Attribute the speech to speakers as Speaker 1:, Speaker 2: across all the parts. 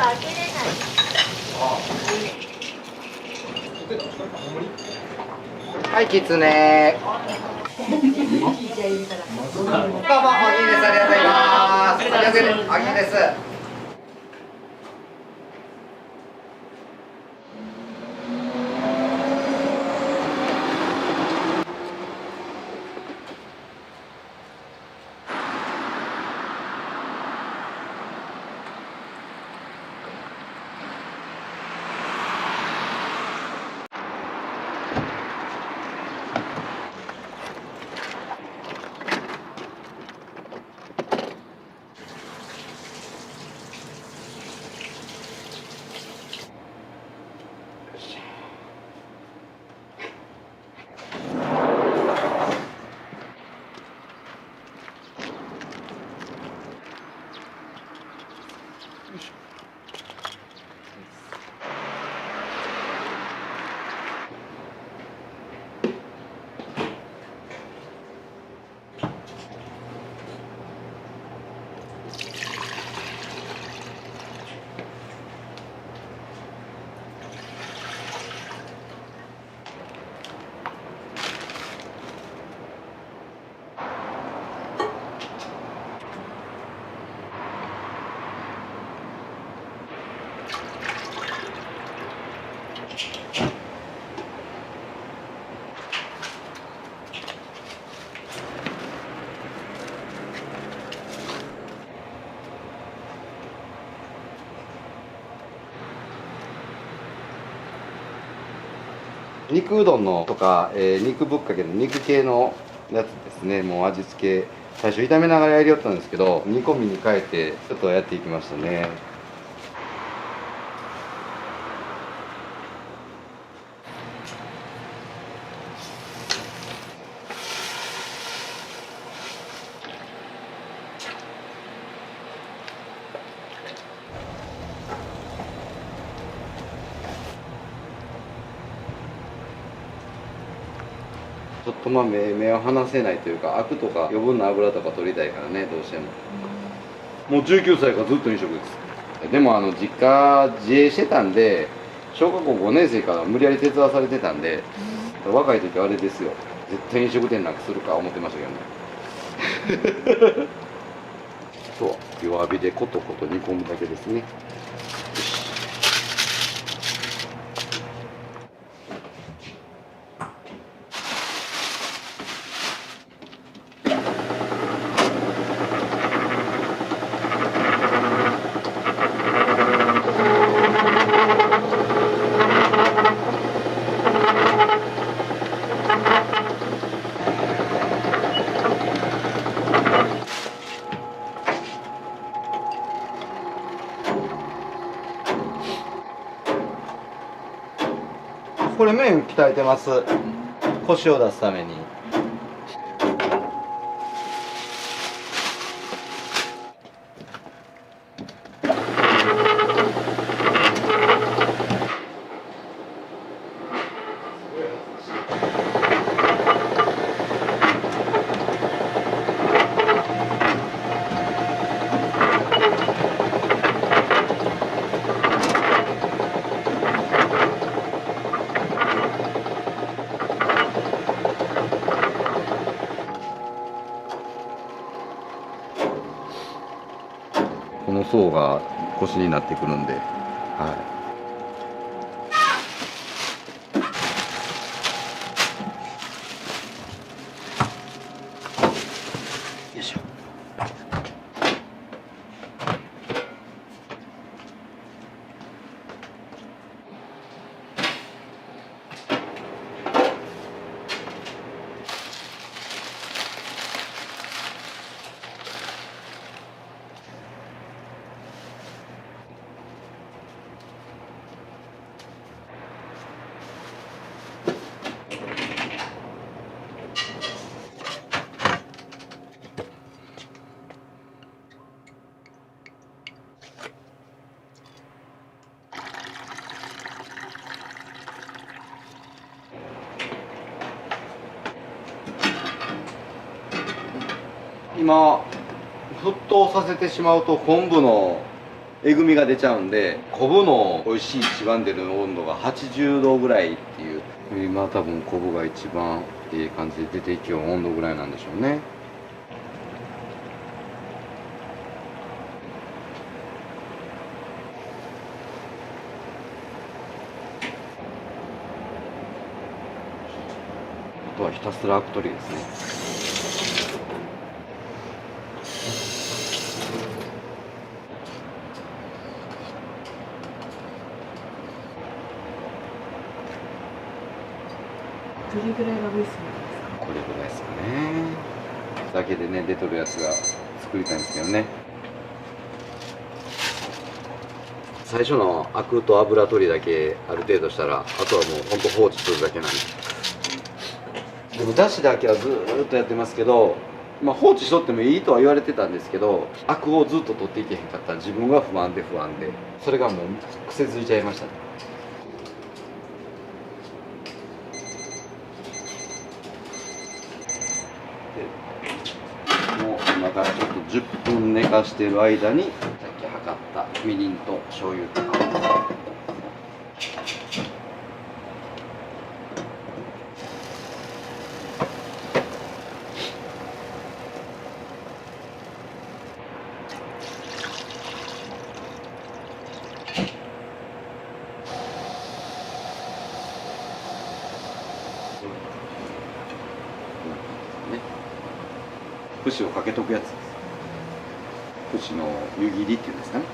Speaker 1: 開けれない。
Speaker 2: はい、きつね。どうも、おぎんです。ありがとうございます。おぎんです。肉うどんのとか、肉ぶっかけの肉系のやつですね。もう味付け最初炒めながらやりよったんですけど、煮込みに変えてちょっとやっていきましたね。ちょっと目を離せないというか、アクとか余分な油とか取りたいからね、どうしても。もう19歳からずっと飲食です。でも実家自営してたんで、小学校5年生から無理やり手伝わされてたんで、若い時はあれですよ、絶対飲食店なんかするか思ってましたけどね。そう、弱火でコトコト煮込むだけですね。これ麺鍛えてます。コシを出すために。この層が腰になってくるんで、はい。よいしょ。今沸騰させてしまうと昆布のえぐみが出ちゃうんで、昆布の美味しい一番出る温度が80度ぐらいっていう、今多分昆布が一番いい感じで出ていきよう温度ぐらいなんでしょうね。あとはひたすらアク取りですね。
Speaker 1: どれぐらいがベースなんですか？
Speaker 2: これぐらいですかね。酒でね出とるやつが作りたいんですけどね。最初のアクと油取りだけある程度したら、あとはもうほんと放置するだけなんで。でもだしだけはずーっとやってますけど、まあ、放置しとってもいいとは言われてたんですけど、アクをずっと取っていけへんかったら自分が不安でそれがもう癖づいちゃいましたね。もう今からちょっと10分寝かしてる間にさっき測ったみりんと醤油とかね、串をかけとくやつです。串の湯切りっていうんですかね。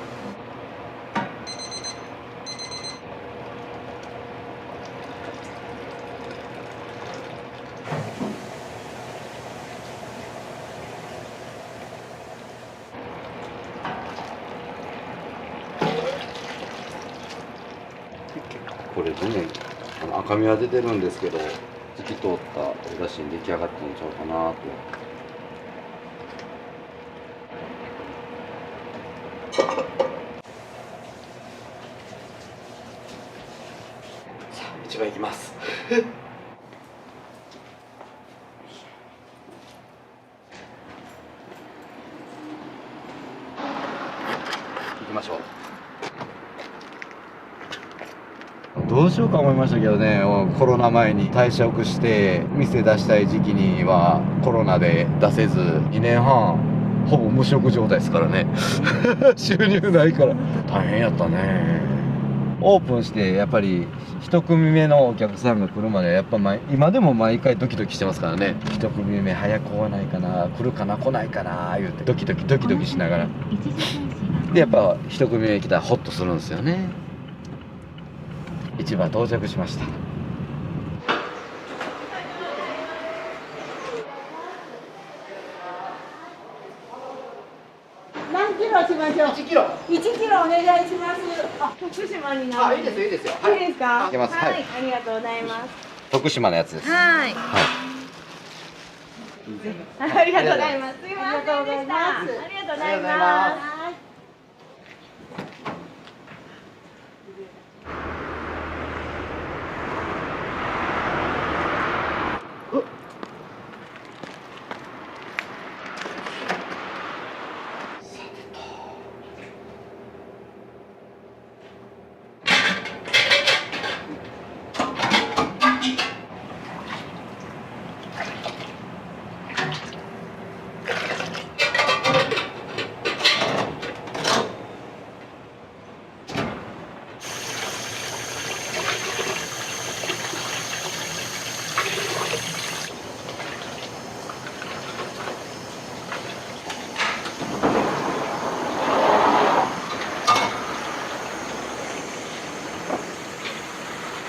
Speaker 2: これでね、赤みは出てるんですけど、透き通ったお出汁に出来上がったんちゃうかなと。さあ、一番いきます。行きましょう。どうしようか思いましたけどね、コロナ前に退職して店出したい時期にはコロナで出せず2年半ほぼ無職状態ですからね。収入ないから大変やったね。オープンしてやっぱり一組目のお客さんが来るまでやっぱ今でも毎回ドキドキしてますからね。一組目早く来ないかな、来るかな来ないかな言うてドキドキしながらで、やっぱ一組目来たらホッとするんですよね。市場到着しました。
Speaker 1: 何キロしましょう。
Speaker 2: 1キロ。
Speaker 1: 1キロお願いします。あ、徳島になる。
Speaker 2: いいですよいいですよ。
Speaker 1: いいですか。
Speaker 2: いけます。はい。
Speaker 1: ありがとうございます。
Speaker 2: 徳島のやつです。
Speaker 1: はい。
Speaker 2: はい。
Speaker 1: ありがとうございます。すみませんでした。ありがとうございます。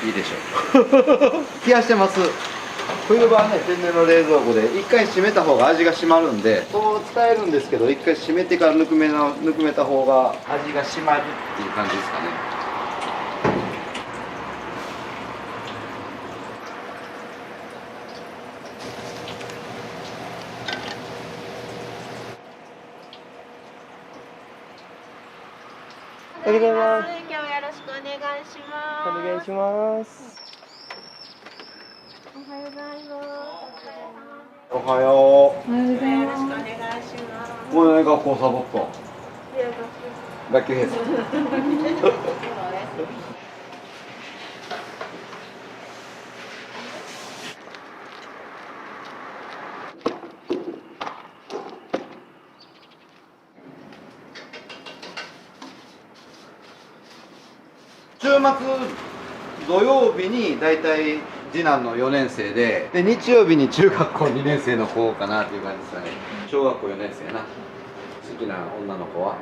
Speaker 2: いいでしょう。冷やしてます。冬場はね、天然の冷蔵庫で一回閉めた方が味が締まるんで、そう伝えるんですけど、一回閉めてからぬくめた方が味が締まるっていう感じですかね。
Speaker 3: おはようございます。
Speaker 1: 今日よろしくお願いします。
Speaker 3: お願いします。
Speaker 1: おはようございます。
Speaker 2: おはよ
Speaker 1: おはようございます。よろしくお願いします。
Speaker 2: う。もうね、学校サボった。
Speaker 1: いや、
Speaker 2: 学級閉鎖。週末土曜日にだいたい次男の4年生で日曜日に中学校2年生の子かなっていう感じですかね。小学校4年生な。好きな女の子は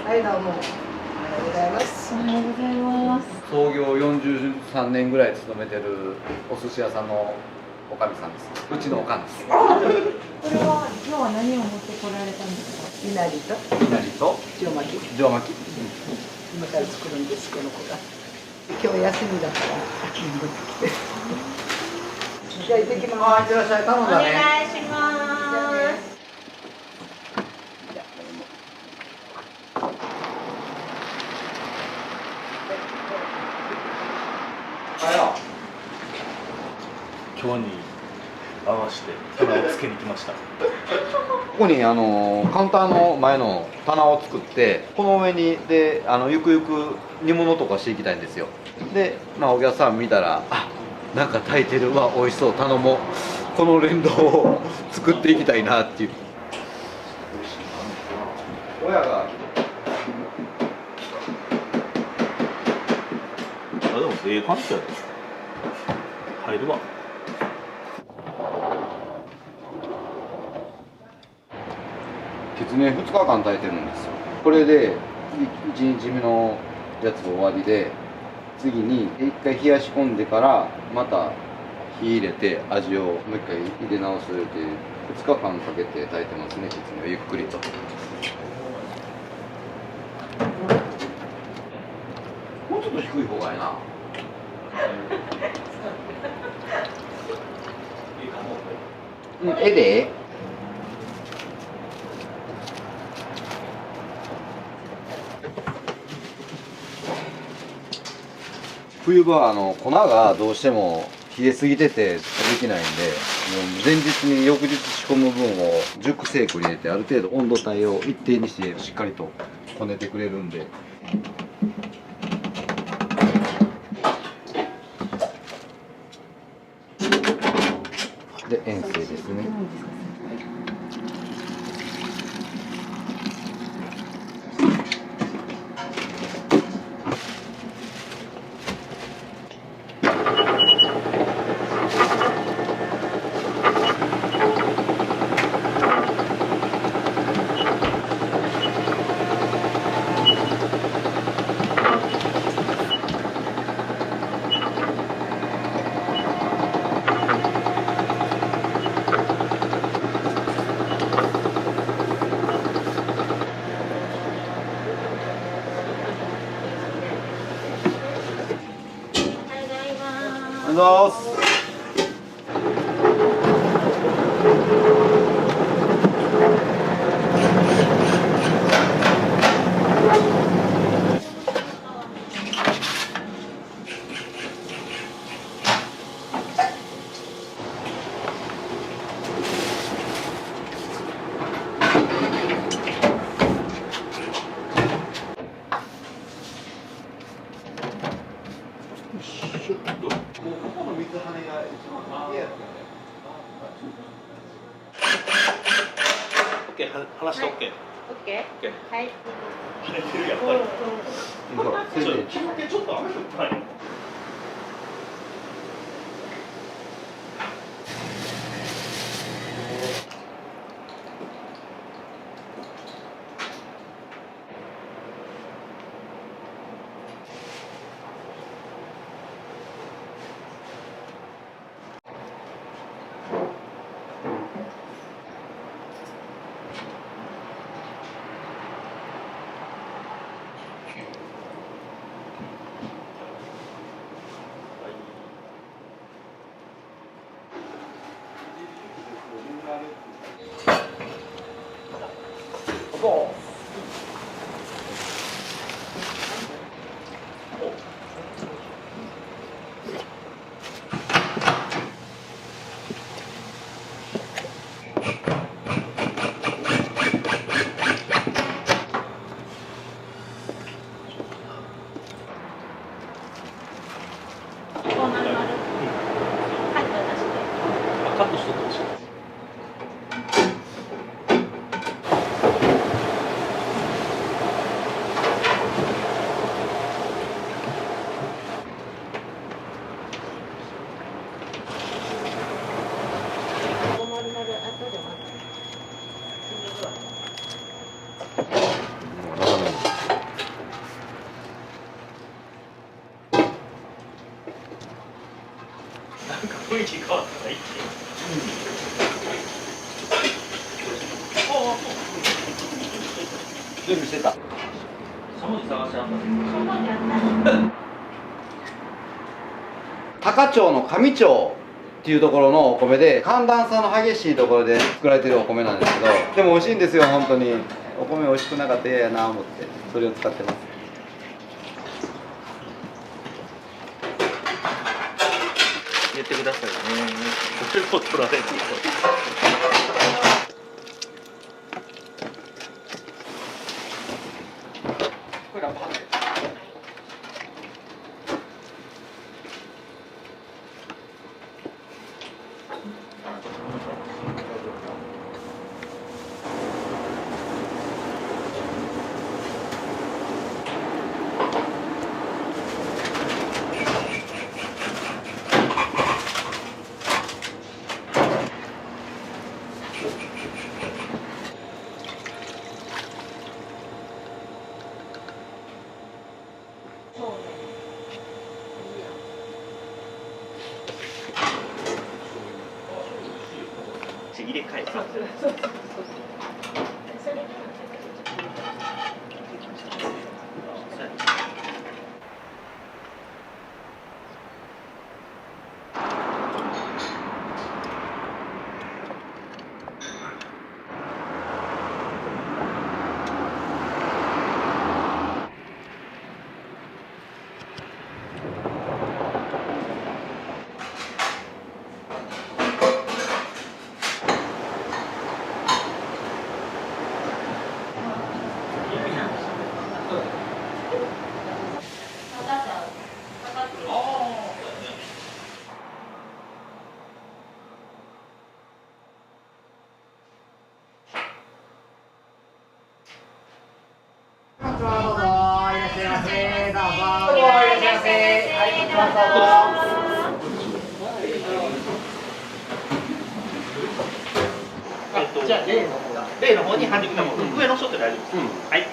Speaker 4: はいどうも。おはようございます。
Speaker 1: おはようございます。
Speaker 2: 創業43年ぐらい勤めてるお寿司屋さんのおかみさんです。うちのおかんです。
Speaker 1: これは今日は何を持ってこられたんですか。
Speaker 4: いなりと
Speaker 2: いなりと
Speaker 4: 塩巻き。
Speaker 2: 上巻き。
Speaker 4: 今から作るんですこの子が。今日休みだから秋に持ってきて。じゃあ行ってきます。
Speaker 2: あ、いってらっしゃい。頼んだね。
Speaker 1: いします。
Speaker 3: 今日に合わせて棚をつけに来ました。
Speaker 2: ここにカウンターの前の棚を作ってこの上にでゆくゆく煮物とかしていきたいんですよ。で、お客さん見たらあ、なんか炊いてるわ、美味しそう、頼もう、この連動を作っていきたいなっていう。親が
Speaker 3: あ、でもええ感じやで。入るわ。
Speaker 2: きつね2日間炊いてるんですよ。これで1日目のやつが終わりで、次に1回冷やし込んでからまた火入れて味をもう1回入れ直すっていう2日間かけて炊いてますね。きつねをゆっくりと。もうちょっと低い方がいいな。うん、ええで。冬場は粉がどうしても冷えすぎててできないんで、もう前日に翌日仕込む分を熟成庫に入れてある程度温度帯を一定にしてしっかりとこねてくれるんで。で塩水ですね。おはようございます。この水跳ねが一番嫌やったよね。
Speaker 3: オッケー、話してオッケー。
Speaker 1: オッケー。はい。
Speaker 3: 跳ねてるやっぱり。ちょっと雨降ったんよ。カットしとってほしい。なんか雰囲気変わったら一気に。
Speaker 2: 準備してた。
Speaker 3: しゃもじ探してあったね。
Speaker 2: 高町の上町っていうところのお米で寒暖差の激しいところで作られてるお米なんですけど、でも美味しいんですよ。本当にお米美味しくなかったら嫌やな思ってそれを使ってます。
Speaker 3: 言ってくださいね。それを取られる。
Speaker 2: これラッパね。
Speaker 3: 入れ替えた。じゃあ例の方に半熟卵、上の人って大丈夫ですか？はい。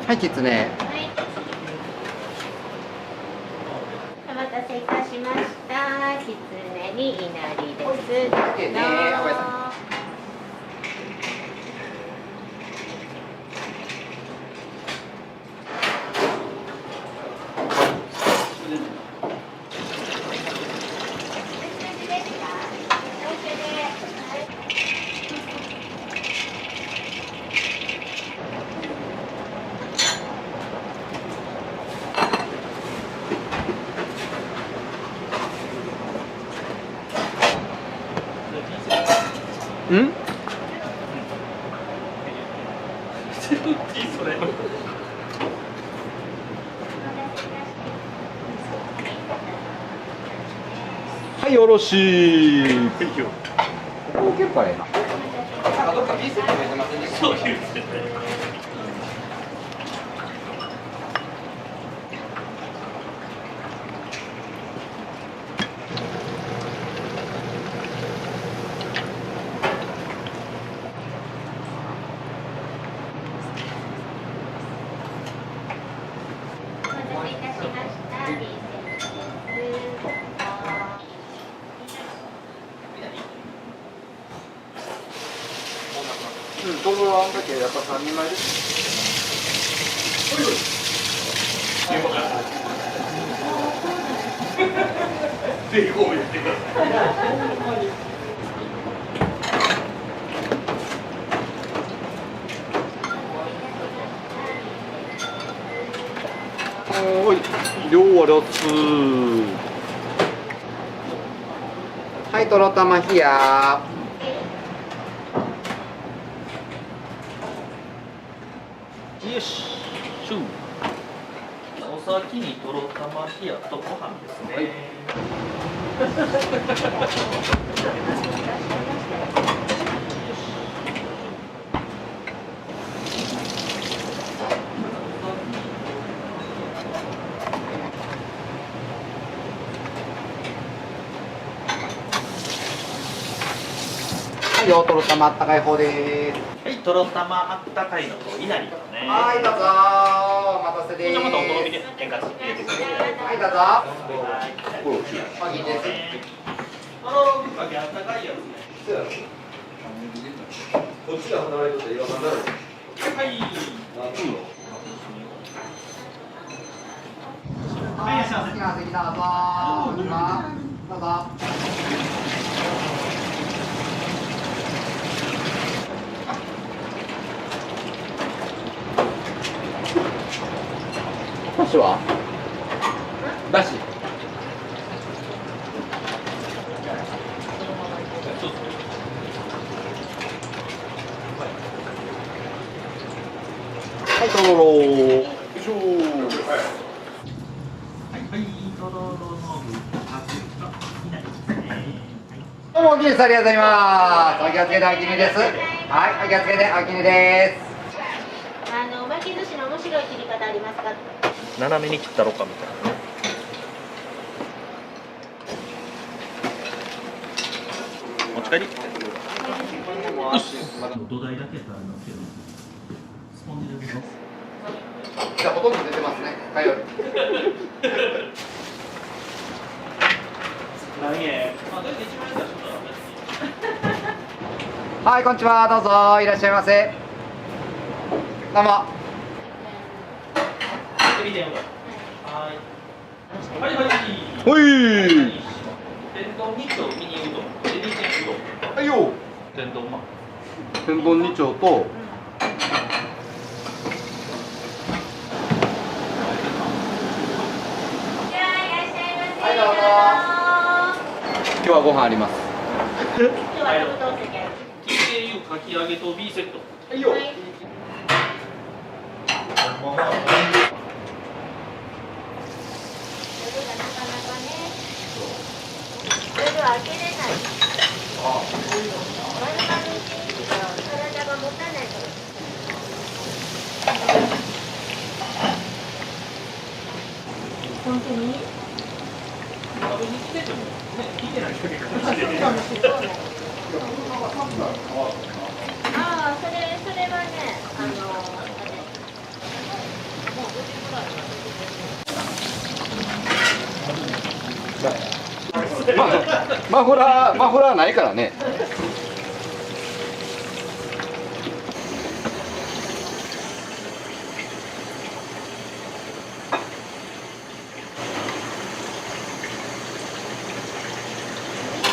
Speaker 2: はいきつね。
Speaker 1: はい。お待たせいたしました。きつねにいなりです。
Speaker 2: ね、おやすみ。うん？
Speaker 3: それ。
Speaker 2: はい、よろしい。
Speaker 3: いいよ。
Speaker 2: ここ結構ええな。どっかビーセット入れてませんでした。
Speaker 3: そういう設定。
Speaker 1: お待たせいたしました。ビーセットです。
Speaker 2: うん、豆腐はあんだけやっぱ3人前です。
Speaker 3: ぜひこう言ってください。
Speaker 2: はい、量は4つ。はい、とろたま冷や。
Speaker 3: よし。シュー。お先にとろたま冷やとご飯ですね。
Speaker 2: はい、よ、とろたまあったかい方です。
Speaker 3: はい、とろたまあったかいのといなりとね。
Speaker 2: はい、どうぞ。お待たせです。
Speaker 3: じゃあまたお好みで天かす入れてください。
Speaker 2: はい、どうぞ。
Speaker 3: はい。
Speaker 2: いいです。
Speaker 3: あのぶっかけあったかいやつね。
Speaker 2: こっちが離れると色々離れる。
Speaker 3: はい。
Speaker 2: はい、好きな席どうぞ。どうぞ。だしは？だし。はい、とろろ。よいしょ。
Speaker 3: はい、とろろのぶっかけといなりですね。
Speaker 2: どうも、おきにです。ありがとうございます。お気をつけて、おきにです。はい、お気をつけて、おきにです。
Speaker 1: 巻き寿司の面白い切り方ありますか？
Speaker 3: 斜めに切ったろかみたいなね。お疲れ。土台だけやったらありますけど。スポンジだけど。
Speaker 2: じゃあ、ほとんど出てますね。はい。
Speaker 3: 何円？あ、どれで一番いいかちょっと。
Speaker 2: はい、こんにちは。どうぞ、いらっしゃいませ。どうも。
Speaker 3: はい。はいはい。
Speaker 2: ほい。
Speaker 3: 天丼2丁ミニうどん。で2点うどん。
Speaker 2: はいよ。
Speaker 3: 天丼ま。
Speaker 2: 天丼2丁と。はい、どうぞ。今日はご飯あります。
Speaker 1: 今日は特等席ある。
Speaker 3: TKU かき揚げと B セット。
Speaker 2: はいよ。
Speaker 1: それでは開けれない。丸々一日と体が持たないから。本当に？
Speaker 3: 食べに来ててもね、聞いてないだけかもしれない。
Speaker 1: ああ、それはね、あれ。
Speaker 2: マフラーないからね。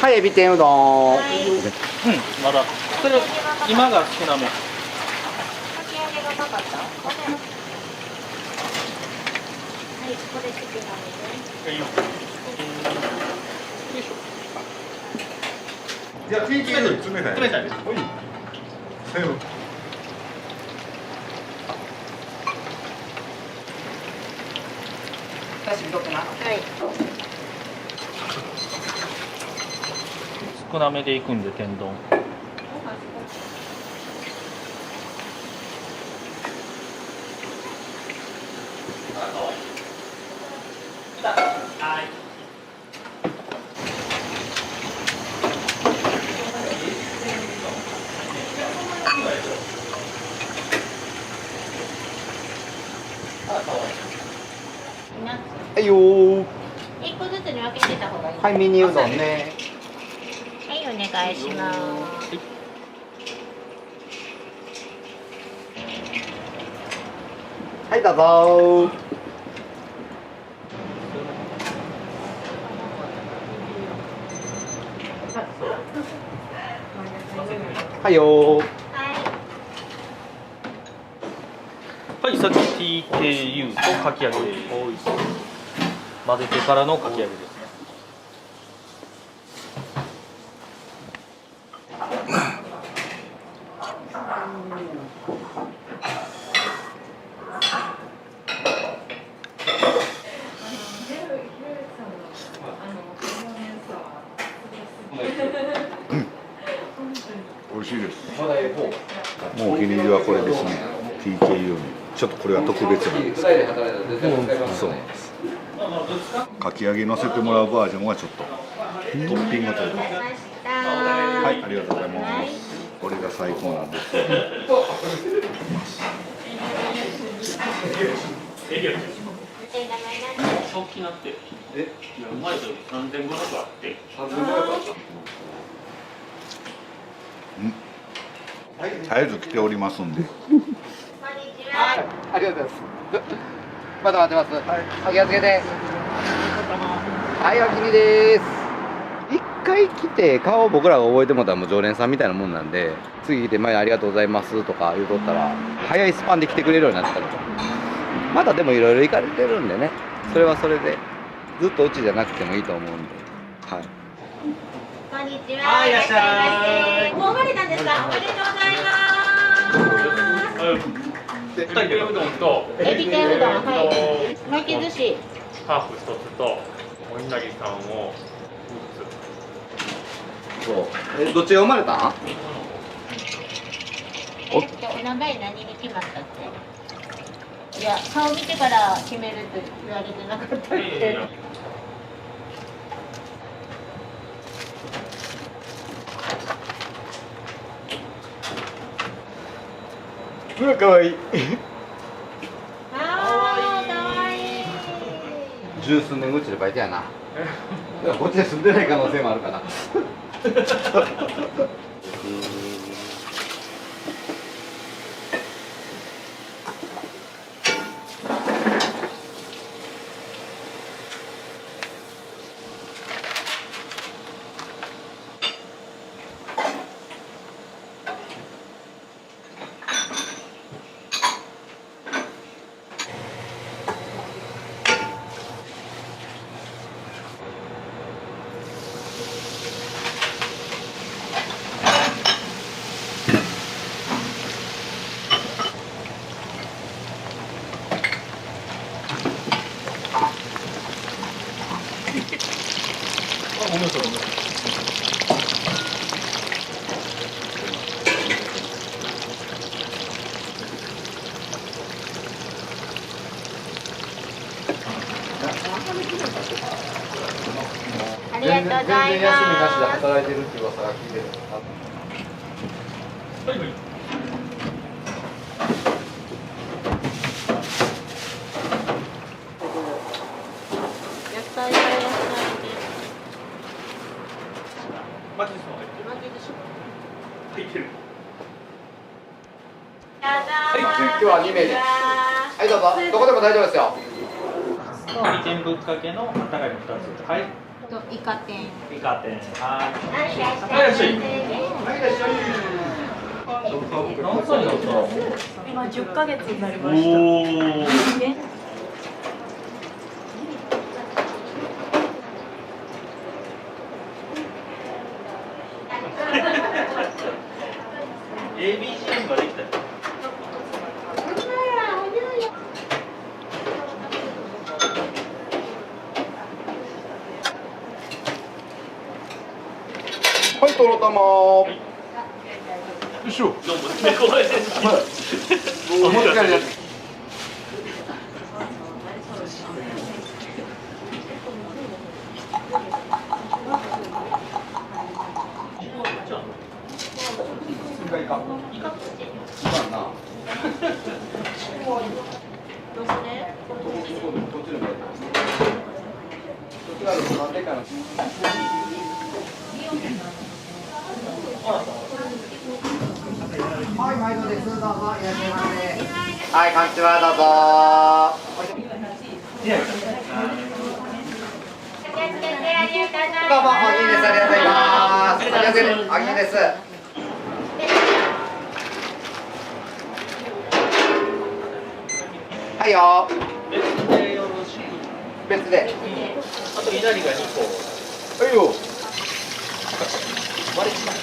Speaker 2: はい、エビ天うどん。
Speaker 1: はい。
Speaker 3: まだそれ今が少なめ。
Speaker 1: かき揚げがかかった。はい、これ少なめで。
Speaker 3: いいよ。
Speaker 5: じゃあ TK より冷たい。
Speaker 3: 冷たいです。
Speaker 5: はい。せよ。
Speaker 1: はい。
Speaker 3: 少なめでいくんで天丼。
Speaker 2: はいよー。
Speaker 1: 一個ずつに分けてた方がいい。
Speaker 2: はい、ミニうどんね。
Speaker 1: はい、お願いします。
Speaker 2: はい、どうぞー。はいよー。
Speaker 3: はい、先 TKU とかき揚げです。混ぜてからのかき揚げですね。
Speaker 5: 美味しいです。
Speaker 2: まだ4。
Speaker 5: もうお気に入りはこれですね。TKU に。ちょっとこれは特別なんです。
Speaker 2: で働いたら絶対使いますね。
Speaker 5: そうなんです。かき揚げ乗せてもらうバージョンはちょっとトッピングというか。はい、ありがとうございます。これが最高なんです。
Speaker 3: 大きなって。いや、うまいと3500あって。
Speaker 5: 絶えず来ておりますんで。
Speaker 2: はい、ありがとうございます。まだ待ってます。お気をつけて。はい、お気に入りです。一回来て顔を僕らが覚えてもらったらもう常連さんみたいなもんなんで、次来て前ありがとうございますとか言うとったら早いスパンで来てくれるようになってたから、まだでもいろいろ行かれてるんでね、それはそれでずっとうちじゃなくてもいいと思うんで、はい。
Speaker 1: こんにちは。いらっしゃい。もう生まれたんですか。おめでとうございます。
Speaker 3: 2人でうどんと
Speaker 1: エビ天うどん、はい。巻き寿司。
Speaker 3: ハーフ1つとお稲荷さんを
Speaker 2: そう。どっちが生まれたん？
Speaker 1: お名前何に決まったって。いや、顔見てから決めるって言われてなかったっけ。
Speaker 2: うわ、かわいい。
Speaker 1: あー、かわいい。
Speaker 2: 十数年うちでバイトやな。こっちで住んでない可能性もあるかな。
Speaker 3: ごめんなさい。
Speaker 1: ありがとうござい
Speaker 2: 全然休みなしで
Speaker 1: ます。
Speaker 2: 働いてるって噂が聞いてる。
Speaker 3: はいはい。巻き寿司も入ってる。
Speaker 2: 今日は2名で。はい、どうぞ。どこでも大丈夫ですよ。
Speaker 3: 天ぶっかけのあったかいの2つ。はい。
Speaker 1: イカ天。
Speaker 3: イカ天。はい。
Speaker 1: はい、い
Speaker 3: らっしゃい。何歳だったの？
Speaker 6: 今10ヶ月になりました。
Speaker 3: おお。
Speaker 6: ね、
Speaker 3: ABCM ができたよ。
Speaker 2: はい、とろたま。よいしょ。
Speaker 3: どうも猫前です。
Speaker 2: お持ち帰りです。イカイカ。イカな。
Speaker 1: どこで？
Speaker 2: こっちの方。こっちがなんでかな。はい、毎度です。どうぞいらっしゃいませ。はい、こんにちは、どうぞ。どうも、おぎんです。ありがとうございます。おぎんです。はいよ。別で。
Speaker 3: あといなりが2個。
Speaker 2: はいよ。
Speaker 3: 割れちゃう。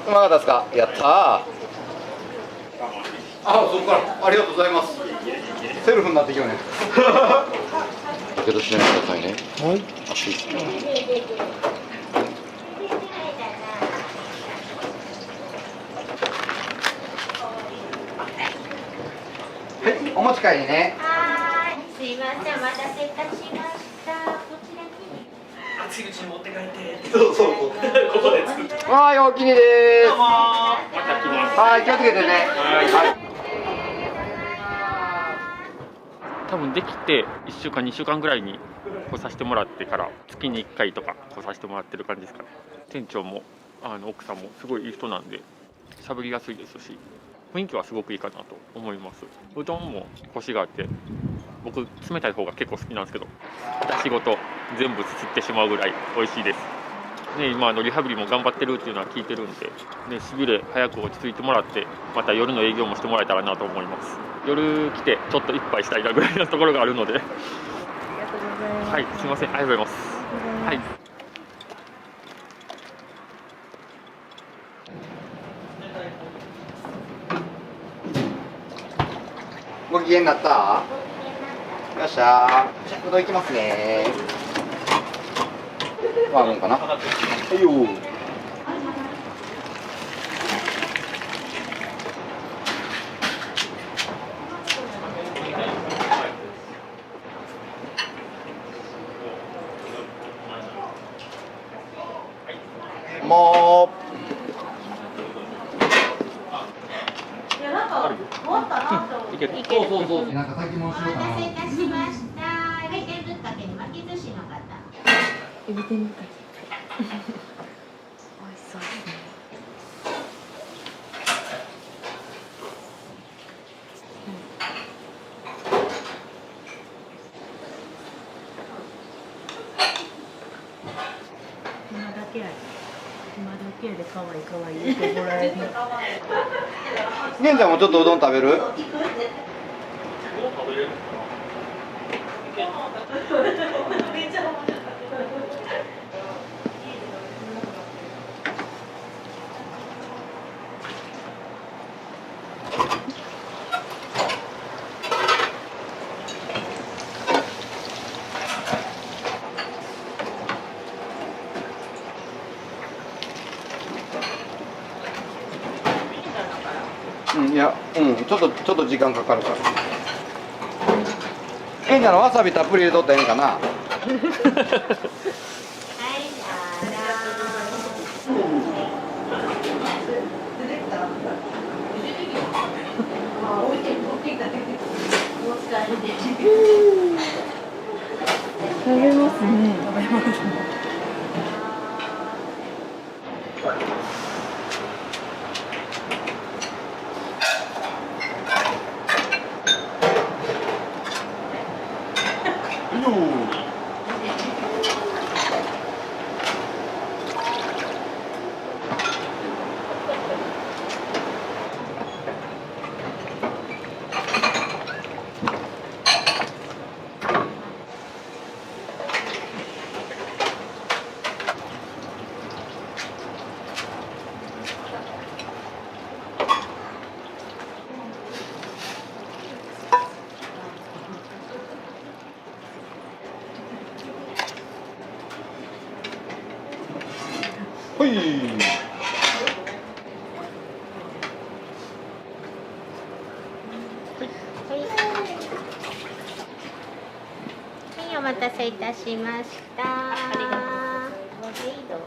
Speaker 2: うまかったですか。やったー。あ、そこから。ありがとうございます。セルフになってきよね。やけどしないでくださいね。はい。熱い。はい、お持ち帰りね。
Speaker 1: はい、すいません、お待たせいたしました。こちらに。
Speaker 3: 熱いうちに持って帰って。
Speaker 2: そうそう。
Speaker 3: ここで作って。
Speaker 2: はい、お気に入りです。
Speaker 3: どうもー。また来ます。
Speaker 2: はい、気をつけてね。はい。
Speaker 7: 多分できて1週間2週間ぐらいに来させてもらってから月に1回とか来させてもらってる感じですかね。店長も奥さんもすごいいい人なんで喋りやすいですし雰囲気はすごくいいかなと思います。うどんもコシがあって僕冷たい方が結構好きなんですけどだしごと全部すすってしまうぐらい美味しいです。ね、今リハビリも頑張ってるっていうのは聞いてるんで、ね、しびれ早く落ち着いてもらってまた夜の営業もしてもらえたらなと思います。夜来てちょっと一杯したいなぐらいのところがあるのではい、すいません、ありがとうございます。はい。
Speaker 2: ご機嫌になった？よっしゃー。うどんいきますね。ワゴンかな。はいよ。も
Speaker 1: いや、なんか、終わったなって思って。
Speaker 7: いける。
Speaker 2: そうそうそう。なんか炊き物しようかな。
Speaker 1: お待たせいたしました。はい、天ぶっかけに巻き寿司の方。
Speaker 6: エビ天みたい。美味しそうですね。今だけやで可愛い可愛い言ってもらえる。
Speaker 2: 玄ちゃんもちょっとうどん食べる？うん、いや、うん、ちょっと時間かかるから。ケンちゃんのわさびたっぷり入れとったらええんかな。
Speaker 1: はい、あらー。
Speaker 6: 食べますね。食べますね。
Speaker 2: ほい。
Speaker 1: はい、お待たせいたしました。はい、どうぞ。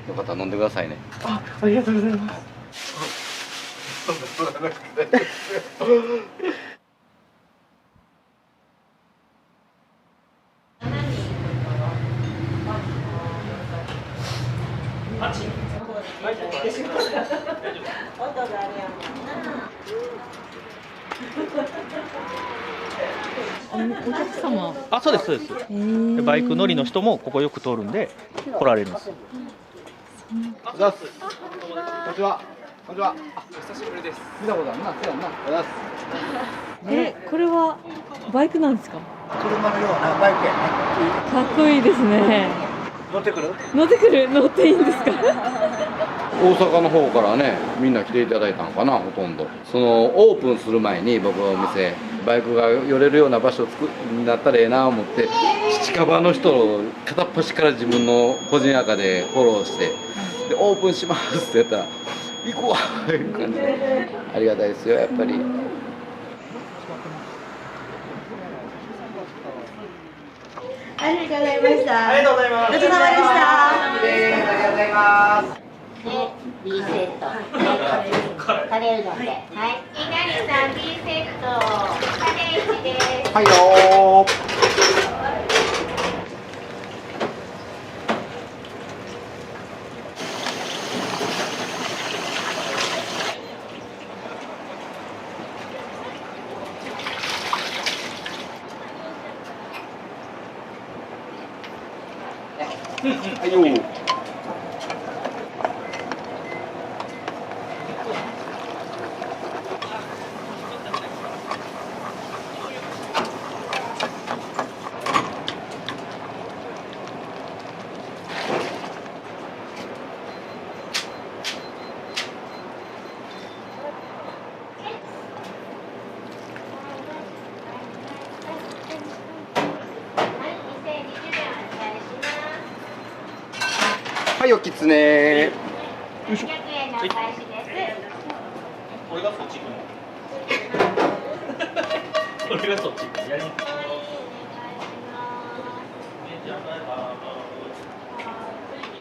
Speaker 2: よかったら飲んでくださいね。
Speaker 7: ありがとうございます。
Speaker 1: 音があるやん
Speaker 6: お客様。
Speaker 3: あ、そうですそうです。でバイク乗りの人もここよく通るんで来られるんです。
Speaker 2: こんにちは。こんにちは。こんにちは。お久しぶりです。見たことあるな。そうやんな。
Speaker 6: これはバイクなんですか。
Speaker 4: 車のようなバイクやね。
Speaker 6: かっこいいですね。
Speaker 4: 乗ってくる？
Speaker 6: 乗ってくる、乗っていいんですか。
Speaker 2: 大阪の方からね、みんな来ていただいたのかな、ほとんど。そのオープンする前に僕のお店、バイクが寄れるような場所になったらええなと思って、近場の人を片っ端から自分の個人赤でフォローして、でオープンしますって言ったら行こういう感じで、ありがたいですよやっぱり。
Speaker 1: ありがとうございました。
Speaker 3: ありがとうございます。
Speaker 1: ごちそうさまでした。
Speaker 4: ありがとうございます。
Speaker 1: で、B セット。カレーうどんで。はい。稲荷さん B セット。カレー1です。
Speaker 2: はいよはいよはい、おきつね
Speaker 1: 500円のお返しです。
Speaker 3: 俺がそっち行くの。俺がそっち行くの。やりにくい。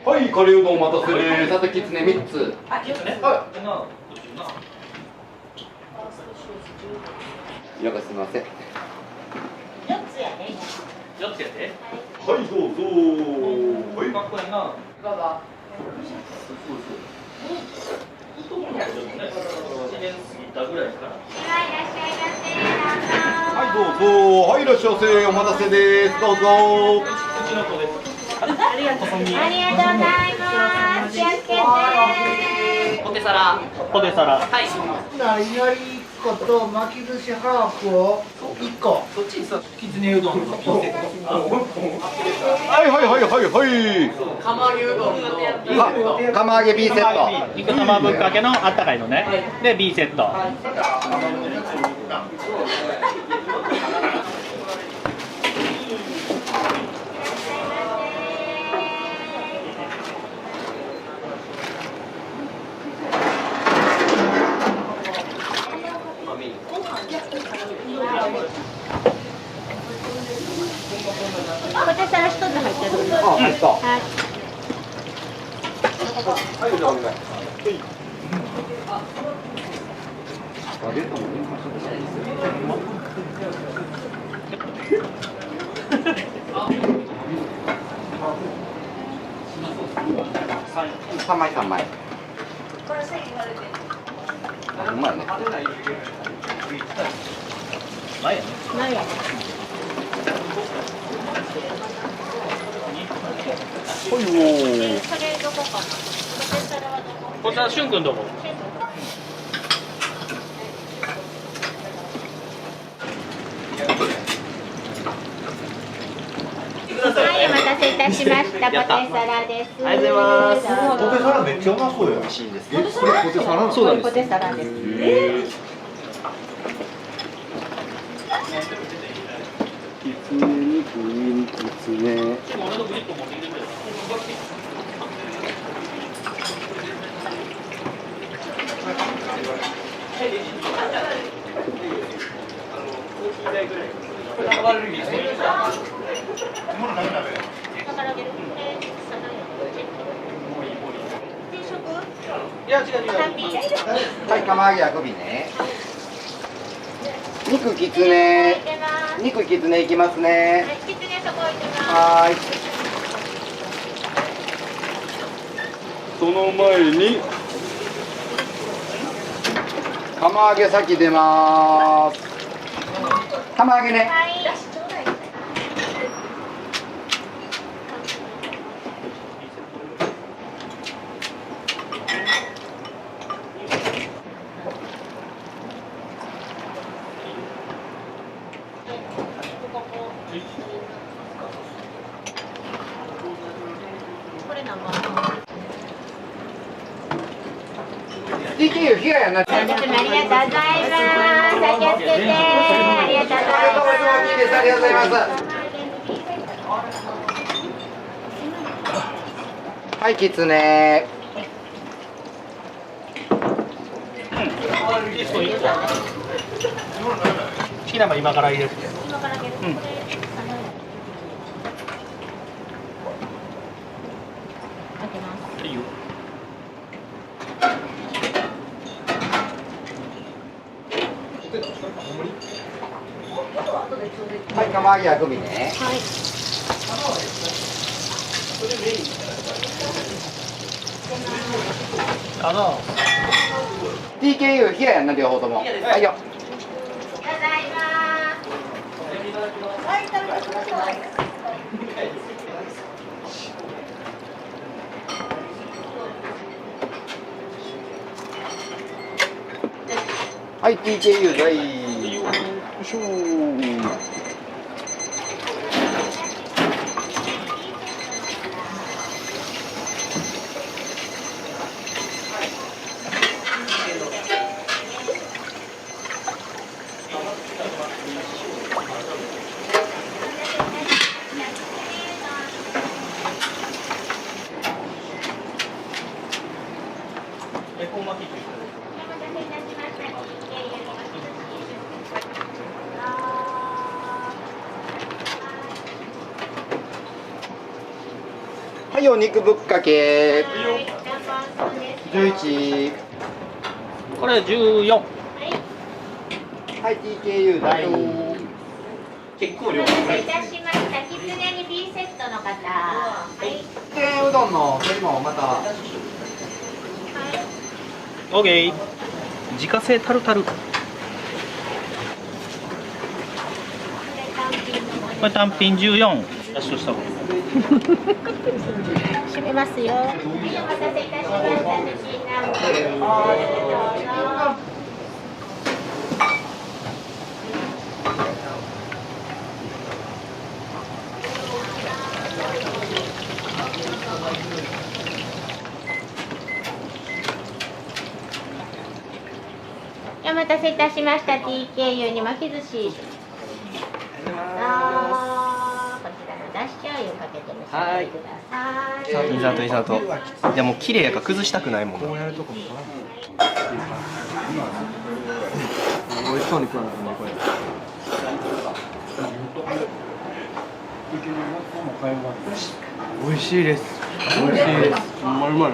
Speaker 2: はい、カレーうどんお待たせです。さてきつね3つ。
Speaker 3: あ、きつね。
Speaker 2: は
Speaker 3: な。
Speaker 2: い。なんかすみません。
Speaker 1: 4つやね。
Speaker 3: 4つやで。
Speaker 2: はい、どうぞ。はい。
Speaker 3: かっこいいな。
Speaker 4: どうぞ。
Speaker 3: 1年過ぎたぐらいから。
Speaker 2: はい、どうぞ。はい、いらっしゃいませ。お待たせです。どうぞ。
Speaker 3: うちの子です。
Speaker 1: ありがとうございます。気をつけて。
Speaker 3: ポテサラ。ポテサラ。はい。
Speaker 4: いなり粉と巻き寿司ハーフを
Speaker 3: 1個そっちにさきつねうどんのピンセット
Speaker 2: はいはいはいはいはい
Speaker 3: 釜揚げうどんの
Speaker 2: あ釜揚げ B セット
Speaker 3: 肉玉ぶっかけのあったかいのねで B セット
Speaker 1: ポテサラ一つ入ってる。
Speaker 2: あ入った
Speaker 1: はい。
Speaker 2: はいじゃあお願いあ出たもんね3枚3枚あうまいね
Speaker 3: 前やね
Speaker 1: 何やね。
Speaker 2: ほいよ
Speaker 1: それどこかな。ポテサラはどこ。
Speaker 3: こちらしゅんくんどこ
Speaker 1: はい、お待たせいたしました。ポテサラです。
Speaker 3: ありがとうございます
Speaker 5: ポテサラめっちゃうまそうよ。美味しいです。これポテサラなの？
Speaker 3: そうなんです
Speaker 1: ポテサラです。
Speaker 2: きつね肉にきつね
Speaker 3: いや違う違う
Speaker 2: はい釜揚げあくびね肉きつね肉きつねいきますね
Speaker 1: きつねそこ置いてます。
Speaker 2: はーいその前に釜揚げ先出まーす釜揚げね
Speaker 1: はい。これ何番
Speaker 2: TKU 被害やな
Speaker 1: 本日もありがとうございます。お気をつけて。ありがとうございます。
Speaker 2: ありがとうございますはいきつね
Speaker 3: 好きなもん今から入れるって
Speaker 1: 今からあげる。これ開けます。
Speaker 3: いいよ
Speaker 2: はい釜揚げあくびね
Speaker 1: はい。
Speaker 3: あの
Speaker 2: TKU 被害やんな両方ともはいよ
Speaker 1: ありがとうございます。
Speaker 2: はい TKU だいよいしょ
Speaker 3: 恵方巻きって
Speaker 1: お待たせいたしました。
Speaker 2: はいお肉ぶっかけ
Speaker 1: はい。何番ですか。
Speaker 2: 11
Speaker 3: これ14
Speaker 2: はい TKU だい
Speaker 3: 結構
Speaker 1: お待たせいたしました。きつねに B セットの方。はい。
Speaker 2: きつねうどんのそれもまた
Speaker 3: OK 自家製タルタルこれ単品14出しとしたもん
Speaker 1: 閉めますよ。はい、お待たせいたしました。チキン南蛮です。どうぞ。待たせいたしました。TKU に巻き寿司。こちらのだし醤油かけて召し上がりください。
Speaker 8: インサートインサート。いやもう綺麗やから崩したくないもん。こうやるとこも美味しそうに食わなくてねこれ。美味しいです。美味しいです。うまいうまい。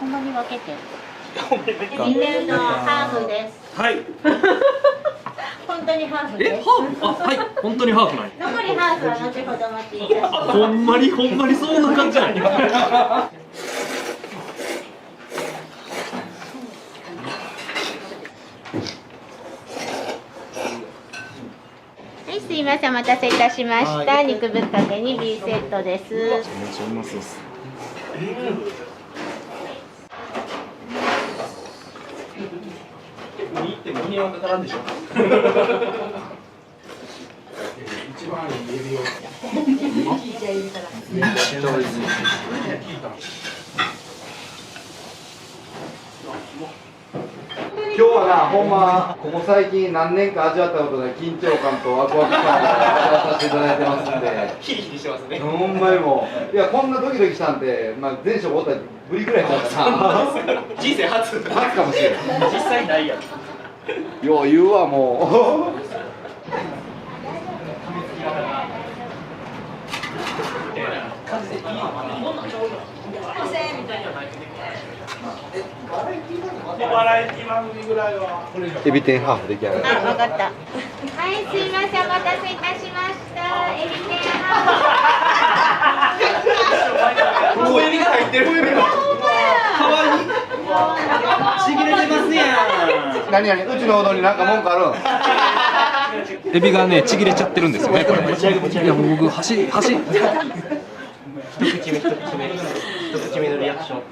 Speaker 1: ほんまに分けて。リネのハーフです。
Speaker 3: はい
Speaker 1: 本当にハーフです。
Speaker 3: ハーフあはい本当にハーフない
Speaker 1: 残りハーフは後ほど持っていたします。
Speaker 3: ほんまにそんな感じじゃない
Speaker 1: はい、すいません、お待たせいたしました。肉ぶっかけに B セットです。
Speaker 8: めっちゃうまそうっす。
Speaker 3: に行ってもにはかからんでしょ一番言えるよ
Speaker 2: 今日はな、ほんまここ最近何年か味わったことない緊張感とワクワク感を味わさせていただいてますんで、
Speaker 3: ヒリヒリしてますね
Speaker 2: ほんまにもう、いやこんなドキドキしたんで、まあ前職おったらぶりぐらいちゃうかな。
Speaker 3: 人生初
Speaker 2: 初かもしれない。
Speaker 3: 実際ないやん
Speaker 2: よう言うわもう。エビ天ハーフ出来上がり。
Speaker 1: あ、わかった。はい、すいません、お待たせいたしました。エビ天ハーフ。
Speaker 3: 小エビが入ってる小エビがかわいいちぎれてますやん
Speaker 2: 何々うちのうどんになんか文句あるん？
Speaker 8: エビがねちぎれちゃってるんですよねこれ。いやもう僕箸
Speaker 3: 一口目のリアクション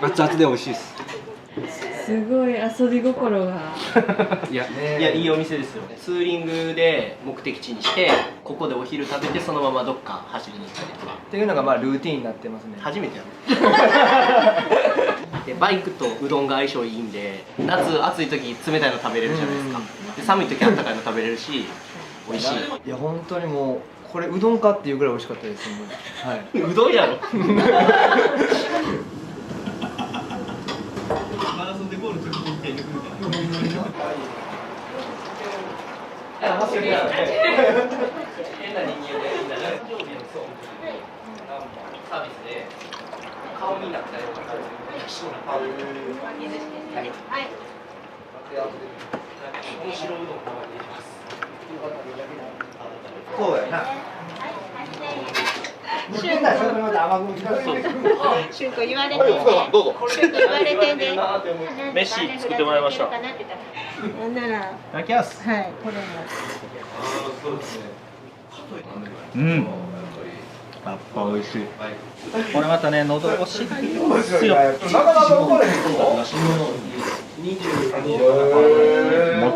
Speaker 8: 熱々で美味しいです。
Speaker 6: すごい遊び心が。
Speaker 8: いや
Speaker 3: いいお店ですよツーリングで目的地にしてここでお昼食べてそのままどっか走りに行ったりとか
Speaker 8: っていうのがまあルーティンになってますね。
Speaker 3: 初めてやるでバイクとうどんが相性いいんで夏暑い時冷たいの食べれるじゃないですかで寒い時あったかいの食べれるし美味しい
Speaker 8: いや本当にもうこれうどんかっていうぐらい美味しかったです。はい。
Speaker 3: うどんやろ顔になったりとか面白うどん
Speaker 2: そうやな。
Speaker 1: しゅんこ言われてんね。
Speaker 2: どうぞ。
Speaker 1: しゅんこ言われてんね。
Speaker 3: 飯作ってもらいました
Speaker 1: なんなら、
Speaker 8: いただきます。
Speaker 1: はい、これも。
Speaker 9: うん。やっぱ美味しい。これまたね、喉越しがいいんですよ。も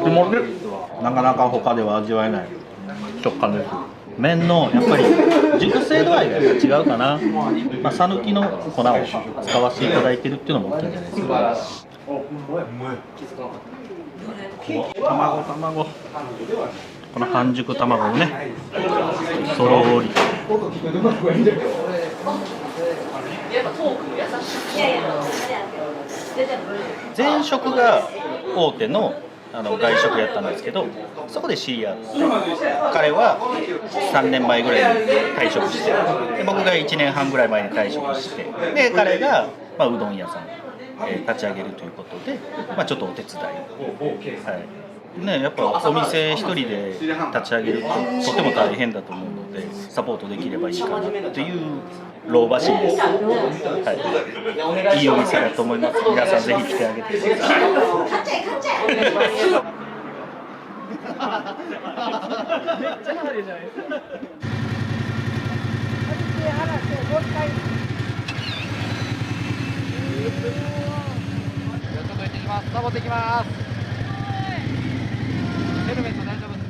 Speaker 9: ちもち。なかなか他では味わえない食感です。麺のやっぱり熟成度合いがやっぱ違うかな。まあ讃岐の粉を使わせていただいてるっていうのも大きいんじゃないですか。卵。この半熟卵をね、そろり。前職が大手の外食やったんですけど、そこで知り合って、彼は3年前ぐらいに退職して、で僕が1年半ぐらい前に退職して、で彼が、うどん屋さん、立ち上げるということで、ちょっとお手伝いを。はいね、やっぱお店一人で立ち上げるととても大変だと思うのでサポートできればいいかなという老婆心です、はい、いいお店だと思います。皆さんぜひ来てあげてください。
Speaker 6: めっちゃ派手じゃないですか。
Speaker 2: 行ってきます。サボってきます。ヘルメット大丈夫です。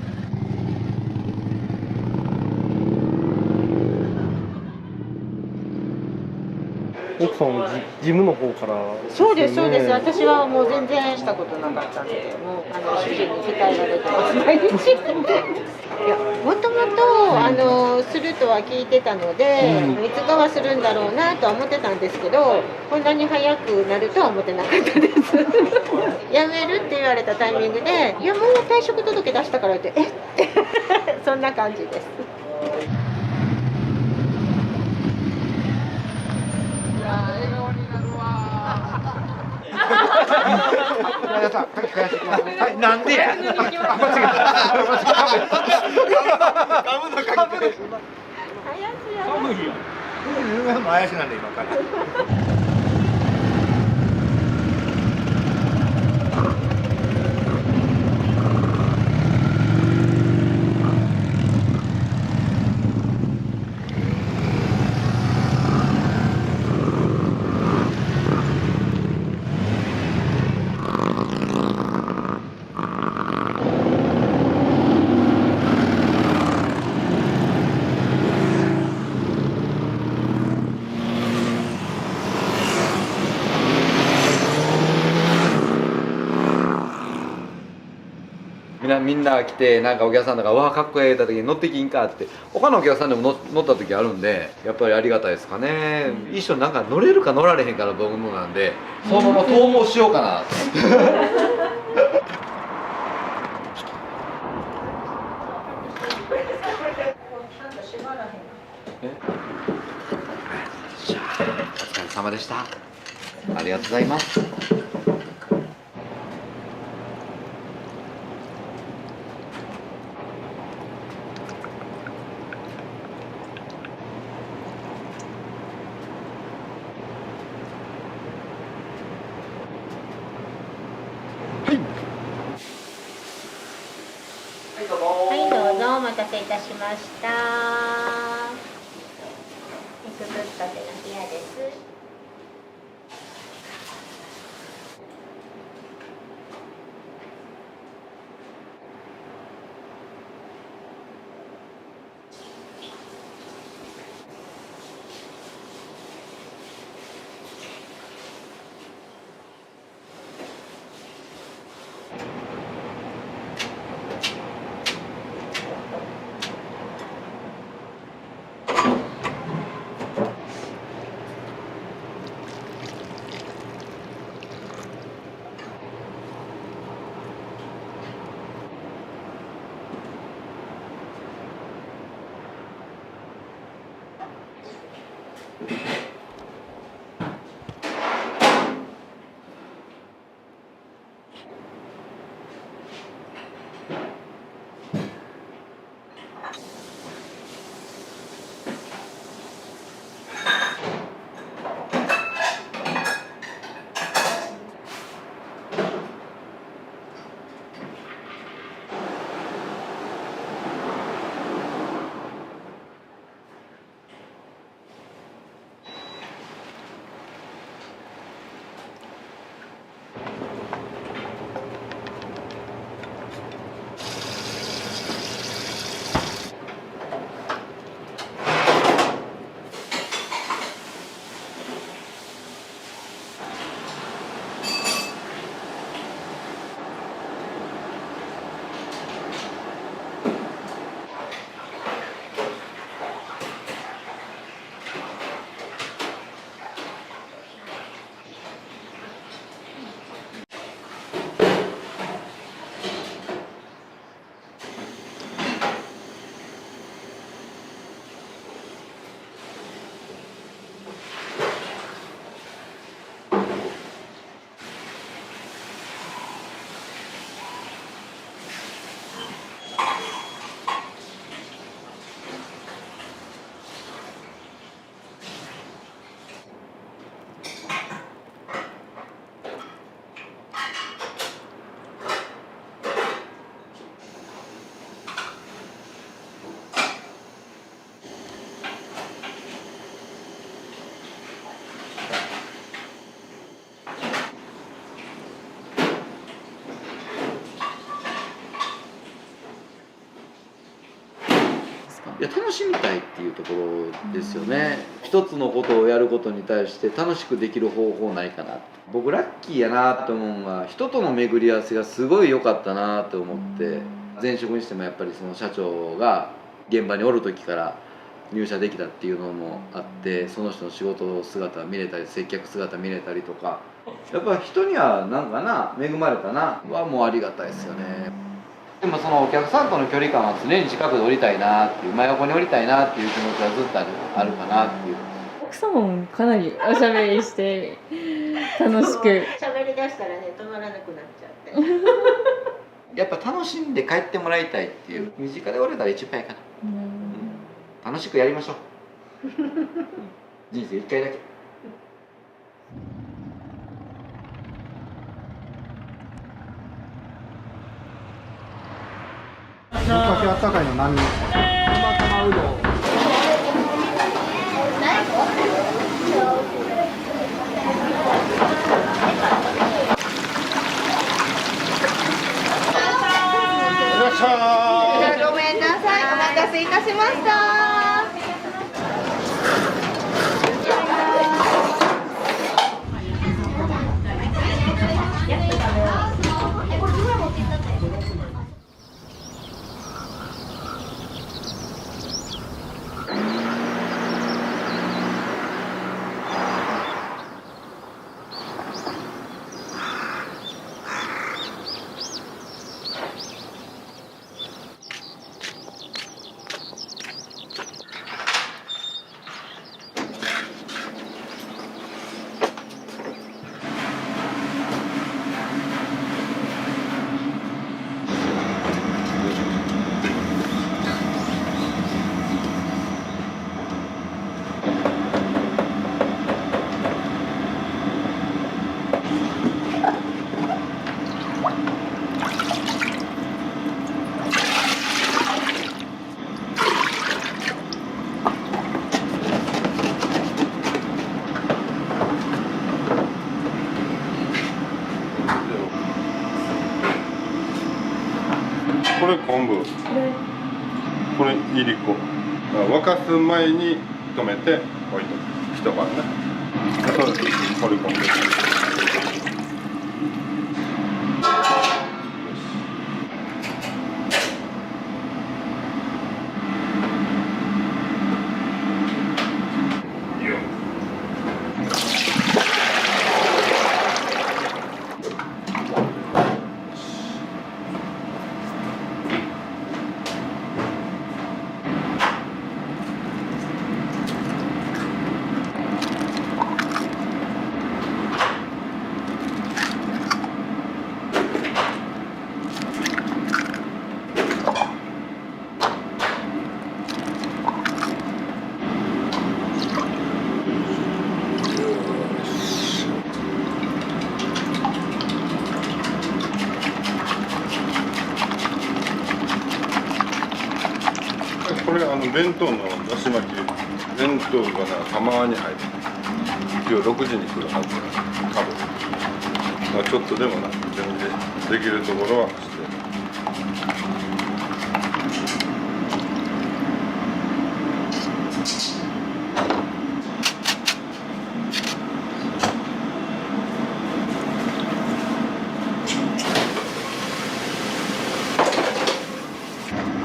Speaker 8: その事務の方から、
Speaker 1: そうですそうです。私はもう全然したことなかったので、もう主人に鍛えられてます毎日。いや、もともとするとは聞いてたので、いつかはするんだろうなとは思ってたんですけど、こんなに早くなるとは思ってなかったです。辞めるって言われたタイミングで、いやもう退職届出したからって、えってそんな感じです。
Speaker 2: はい、なんでや。
Speaker 5: 怪しなんで今から。
Speaker 2: みんな来て、なんかお客さんとか「うわかっこええ」言った時に乗ってきんかって他のお客さんでも乗った時あるんで、やっぱりありがたいですかね。一緒になんか乗れるか乗られへんかの僕もなんで、そのまま逃亡しようかなってお疲れ様でした。ありがとうございます。
Speaker 1: はい、どうぞお待たせいたしました。くぐったての部屋です。
Speaker 2: いや楽しみたいっていうところですよね。一つのことをやることに対して楽しくできる方法ないかな。僕ラッキーやなと思うのが、人との巡り合わせがすごい良かったなと思って、前職にしてもやっぱりその社長が現場におる時から入社できたっていうのもあって、その人の仕事姿見れたり接客姿見れたりとか、やっぱ人にはなんかな恵まれたなはもうありがたいですよね。でもそのお客さんとの距離感は常に近くで降りたいなっていう、真横に降りたいなっていう気持ちはずっとあるかなっていう。
Speaker 6: 奥様もかなりおしゃべりして楽しく
Speaker 1: 喋りだしたらね止まらなくなっちゃって
Speaker 2: やっぱ楽しんで帰ってもらいたいっていう、身近で折れたら一番やかな、楽しくやりましょう人生一回だけ。
Speaker 10: ぶっかけあったかいの何？生玉うどん。
Speaker 1: ごめんなさい、お待たせいたしました。
Speaker 11: これ昆布、これいりこ。沸かす前に止めて置いとく、一晩ね。それ掘り込んで。これ弁当のだし巻き、弁当がたまに入る。今日6時に来るはずだ、多分。ちょっとでもな、全然できるところはしてる。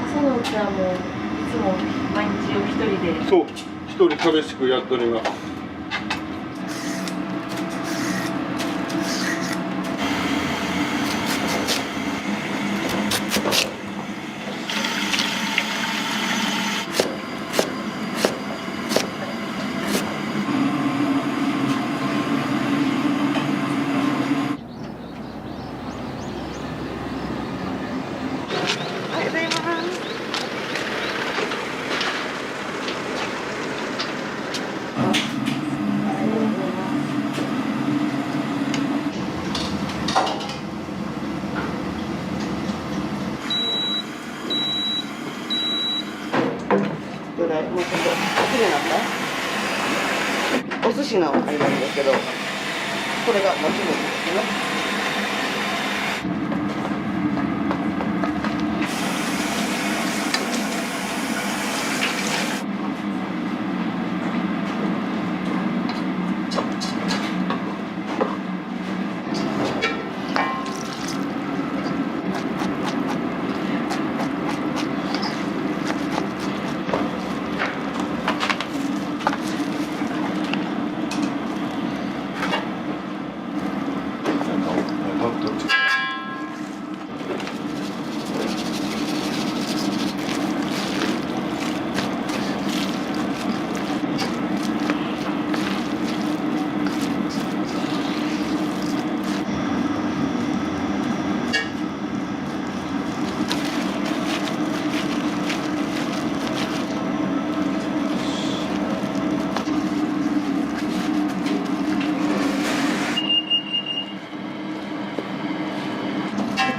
Speaker 6: 朝のうちはもういつも毎日お一人で。
Speaker 11: そう、一人寂しくやっております。
Speaker 4: どれもうちょっときれいになった？お寿司のあれなんですけど、これがもちろんですね。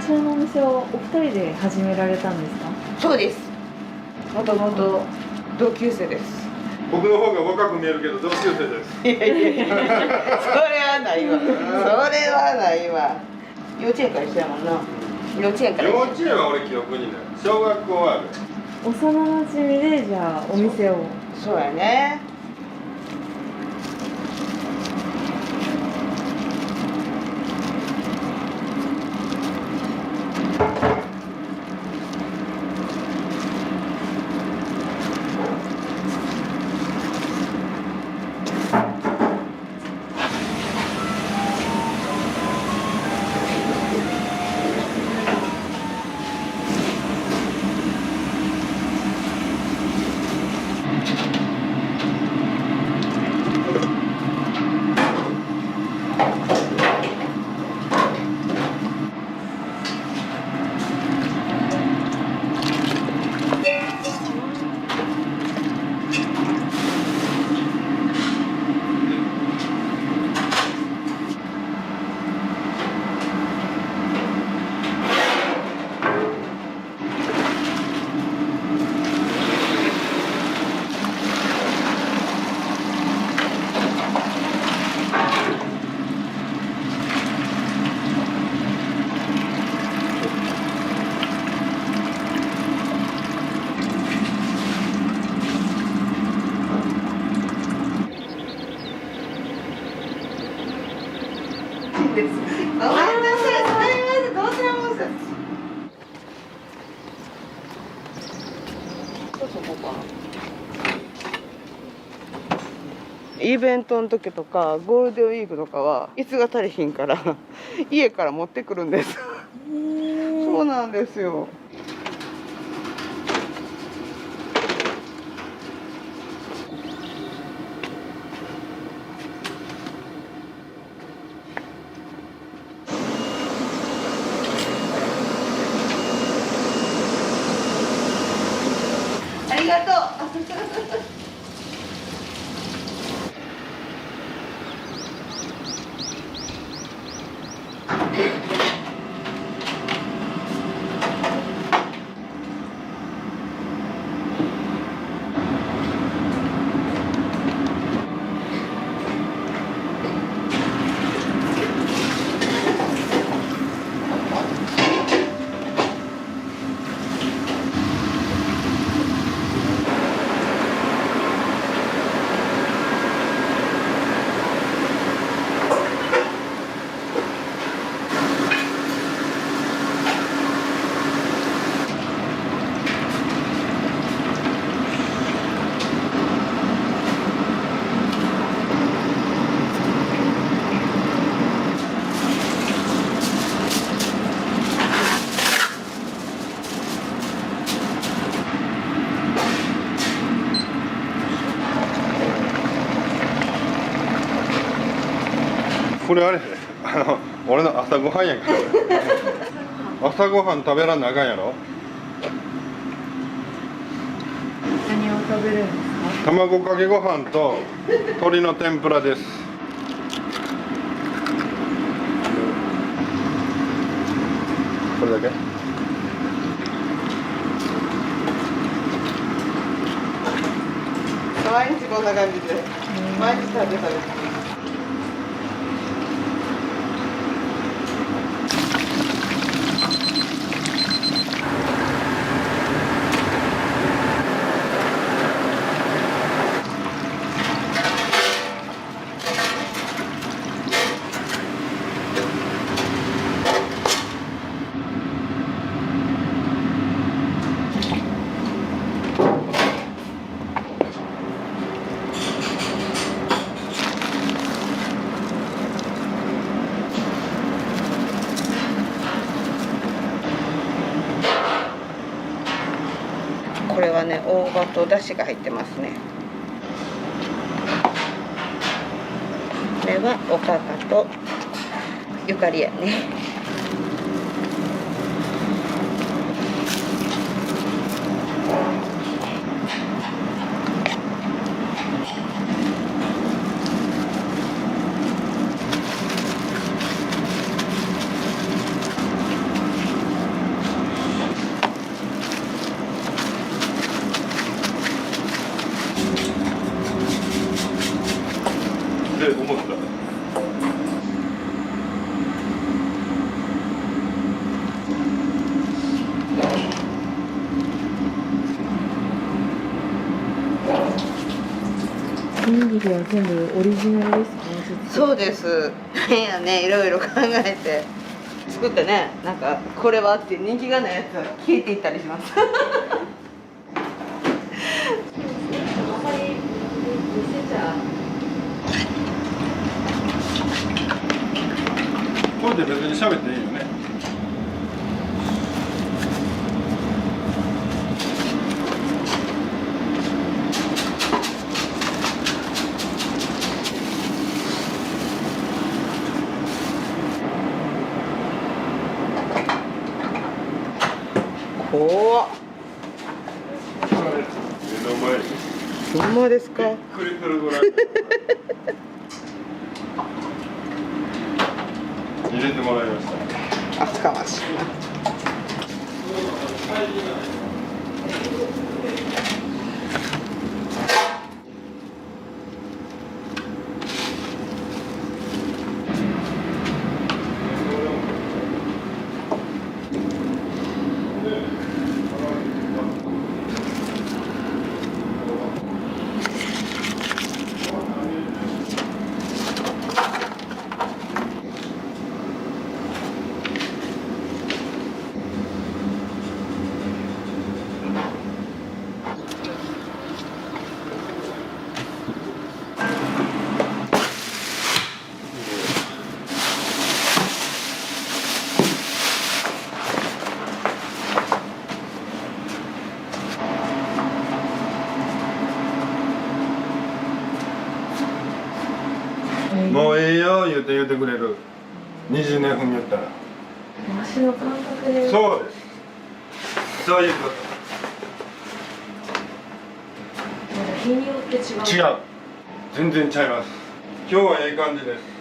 Speaker 6: ちらのお店をお二人で始められたんですか？
Speaker 1: そうです。もともと同級生です。
Speaker 11: 僕の方が若く見えるけど同級生です。
Speaker 1: いやいやいや、それはないわ。それはないわ。幼稚園から一緒やもんな。幼稚園から。
Speaker 11: 幼稚園は俺記憶にない。小学校はある。
Speaker 6: 幼馴染でじゃあお店を。
Speaker 1: そうやね。ごめんなさい、すみません、どうしようもイベントの時とかゴールデンウィークとかはいつが足りひんから家から持ってくるんです。そうなんですよ。ありがとう。
Speaker 11: これあれ俺の朝ごはんやから朝ごはん食べらんなあかんやろ。
Speaker 6: 何を食べるんですか？
Speaker 11: 卵かけご飯と鶏の天ぷらです。これだけ。
Speaker 1: 毎日こんな感じで毎日食べたり。これはね、大葉とだしが入ってますね。これはおかかとゆかりやね。
Speaker 6: 具は全部オリジナルですか？
Speaker 1: そうです。なんやね、いろいろ考えて作ってね、なんかこれはって人気がないやつは消えていったりします。
Speaker 11: これで別に喋っていいよね。
Speaker 1: 怖っ。
Speaker 11: 目の前に
Speaker 1: ほんまですか？
Speaker 11: くりくるぐらい入れてもらいました。
Speaker 1: あ、かましいな。
Speaker 11: もうええよ言うてくれる。20年踏み寄ったら。
Speaker 6: 足の感覚で。
Speaker 11: そうです。そういうこと。
Speaker 6: 日によって違う。
Speaker 11: 違う。全然違います。今日はええ感じです。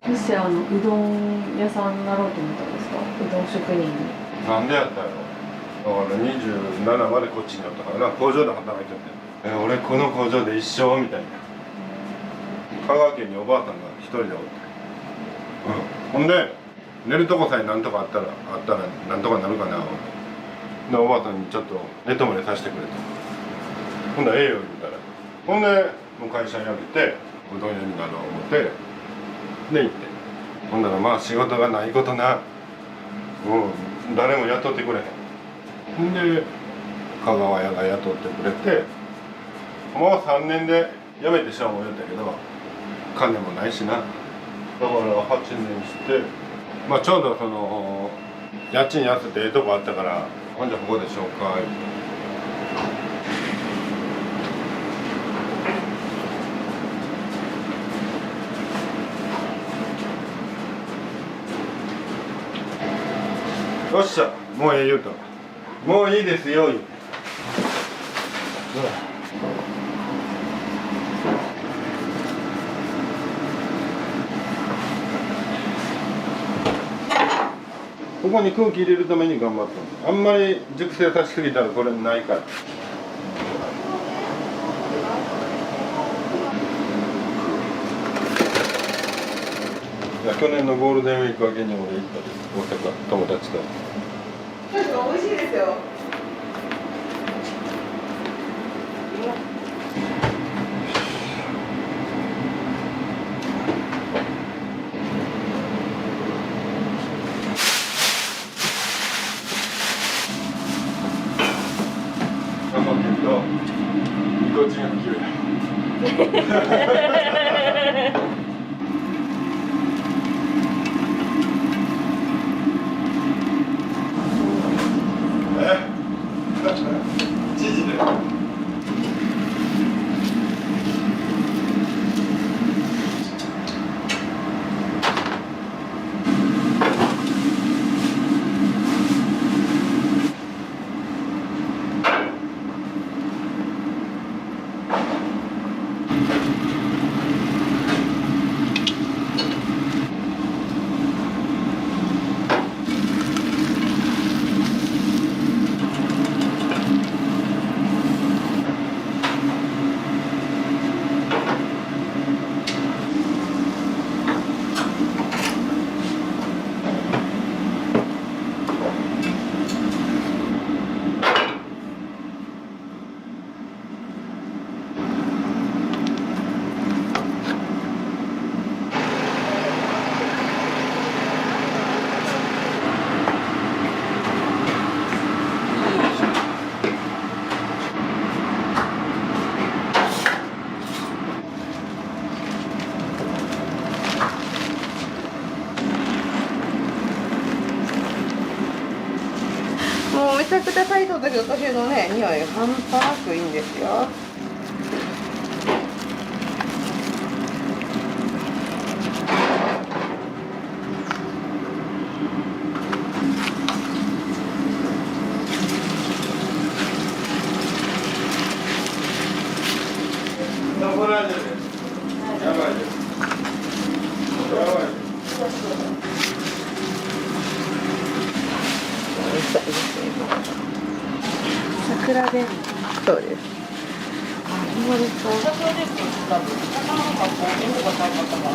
Speaker 6: どうしてうどん屋さんになろうと思ったんですか？うどん職人に。
Speaker 11: なんでやったの？だから27までこっちにおったからな、工場で働いてて、俺この工場で一生みたいな。香川県におばあさんが一人でおって、ほんで寝るとこさえなんとかあったらなんとかなるかな思ってでおばあさんにちょっと寝泊まりさせてくれと。ほんならええよ言うたら、ほんでもう会社辞めてうどん屋になろう思ってで行って、ほんならまあ仕事がないことな、誰も雇ってくれへん。ほんで香川屋が雇ってくれて、もう3年で辞めてしまうもんやったけど金もないしな。だから8年してまあちょうどその家賃安くてええとこあったから、ほんじゃここでしょうか言うて。よっしゃ、もうええ言うと。もういいですよ言うて。ここに空気入れるために頑張ったの。あんまり熟成させすぎたらこれないから。去年のゴールデンウィーク明けに俺行ったで、大阪友達と。
Speaker 1: 美味しいですよ。
Speaker 11: 頑張ってるとニコチンが切れない。
Speaker 1: めちゃくちゃタイトだけど、私のね、匂い半端なくいいんですよ。
Speaker 11: 残らないで。やばいです。やばいです。
Speaker 1: 桜で。そうです。あ、ほんまですか。桜で。多分。魚の加工品とか買い方が。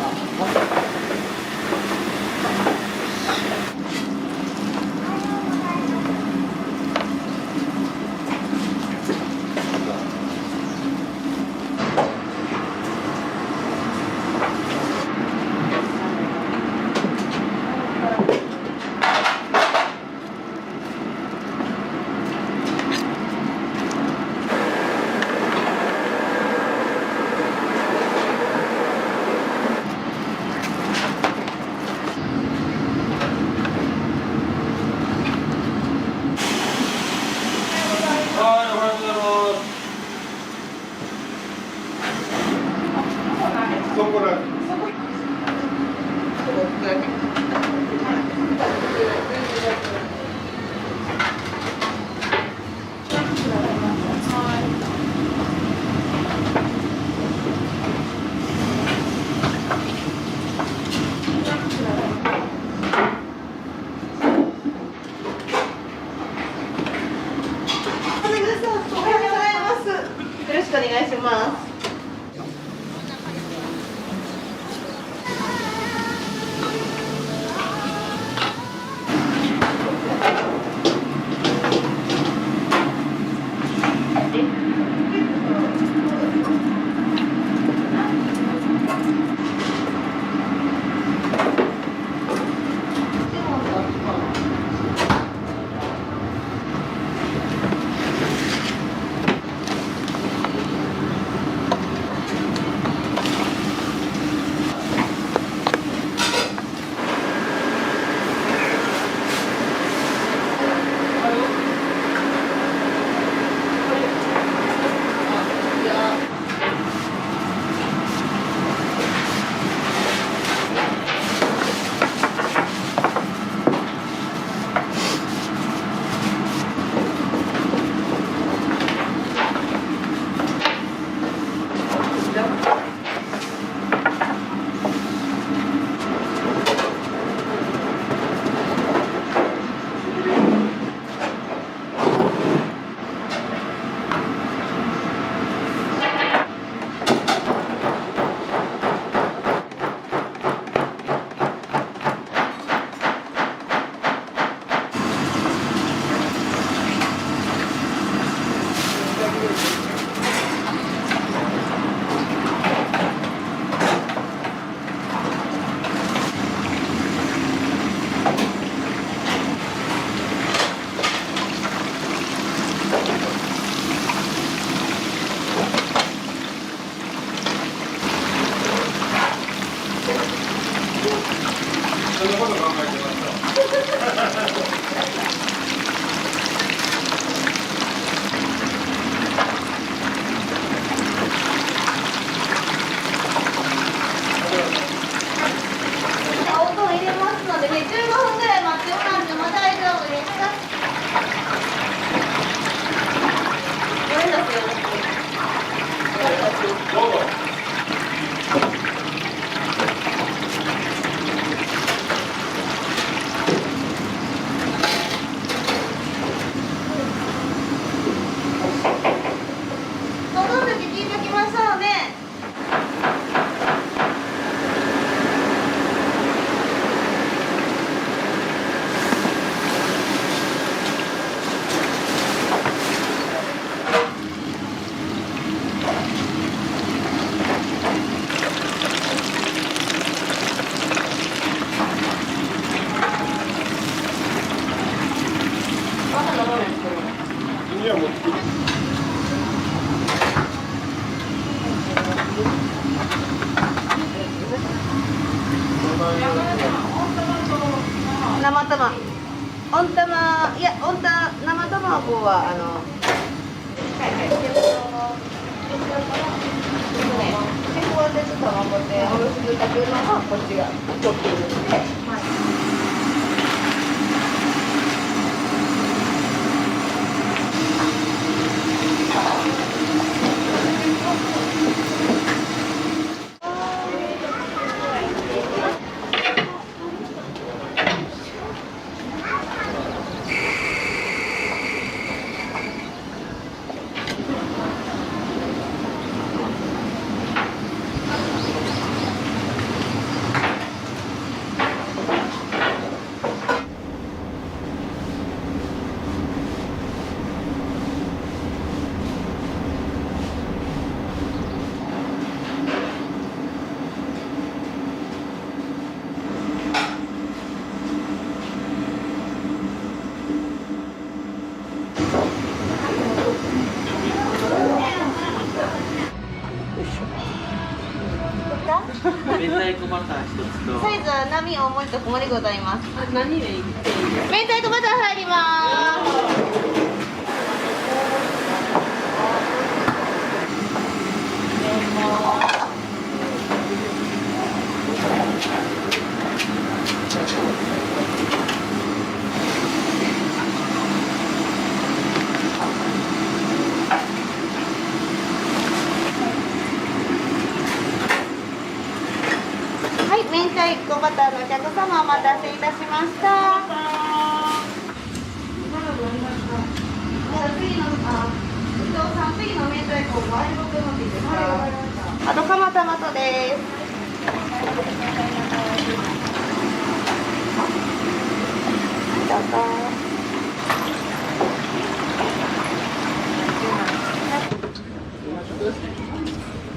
Speaker 1: 卵ははいはい。チェコは鉄卵でおろし豚というのはこっちがトッピングで。はい。
Speaker 3: 明太子バター一つと。
Speaker 1: サイズは波大盛りと小盛りございます。何でいい？明太子バター入ります。はい、明太子バターのお客様お待たせいたしました。次の明太子もあり僕のですか。あと釜トマトです。どうぞ。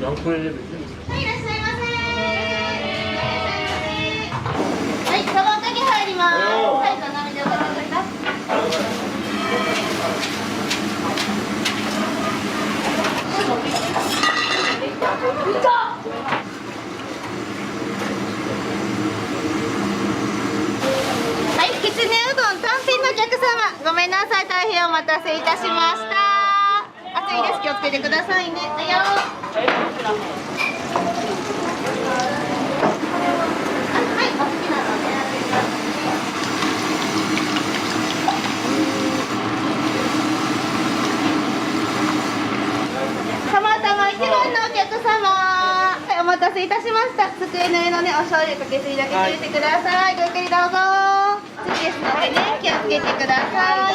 Speaker 1: はい、いらっしゃいませ。はい、卵かけ入ります。はい、斜めでお願いします。はい、きつねうどん単品のお客様、ごめんなさい、大変お待たせいたしました。熱いです、気をつけてくださいね。はいよ。たまたま一番のお客様、はい、お待たせいたしました。机の上のね、お醤油かけすぎだけ入れてください。ごゆっくりどうぞ。好きですのでね、気をつけてください。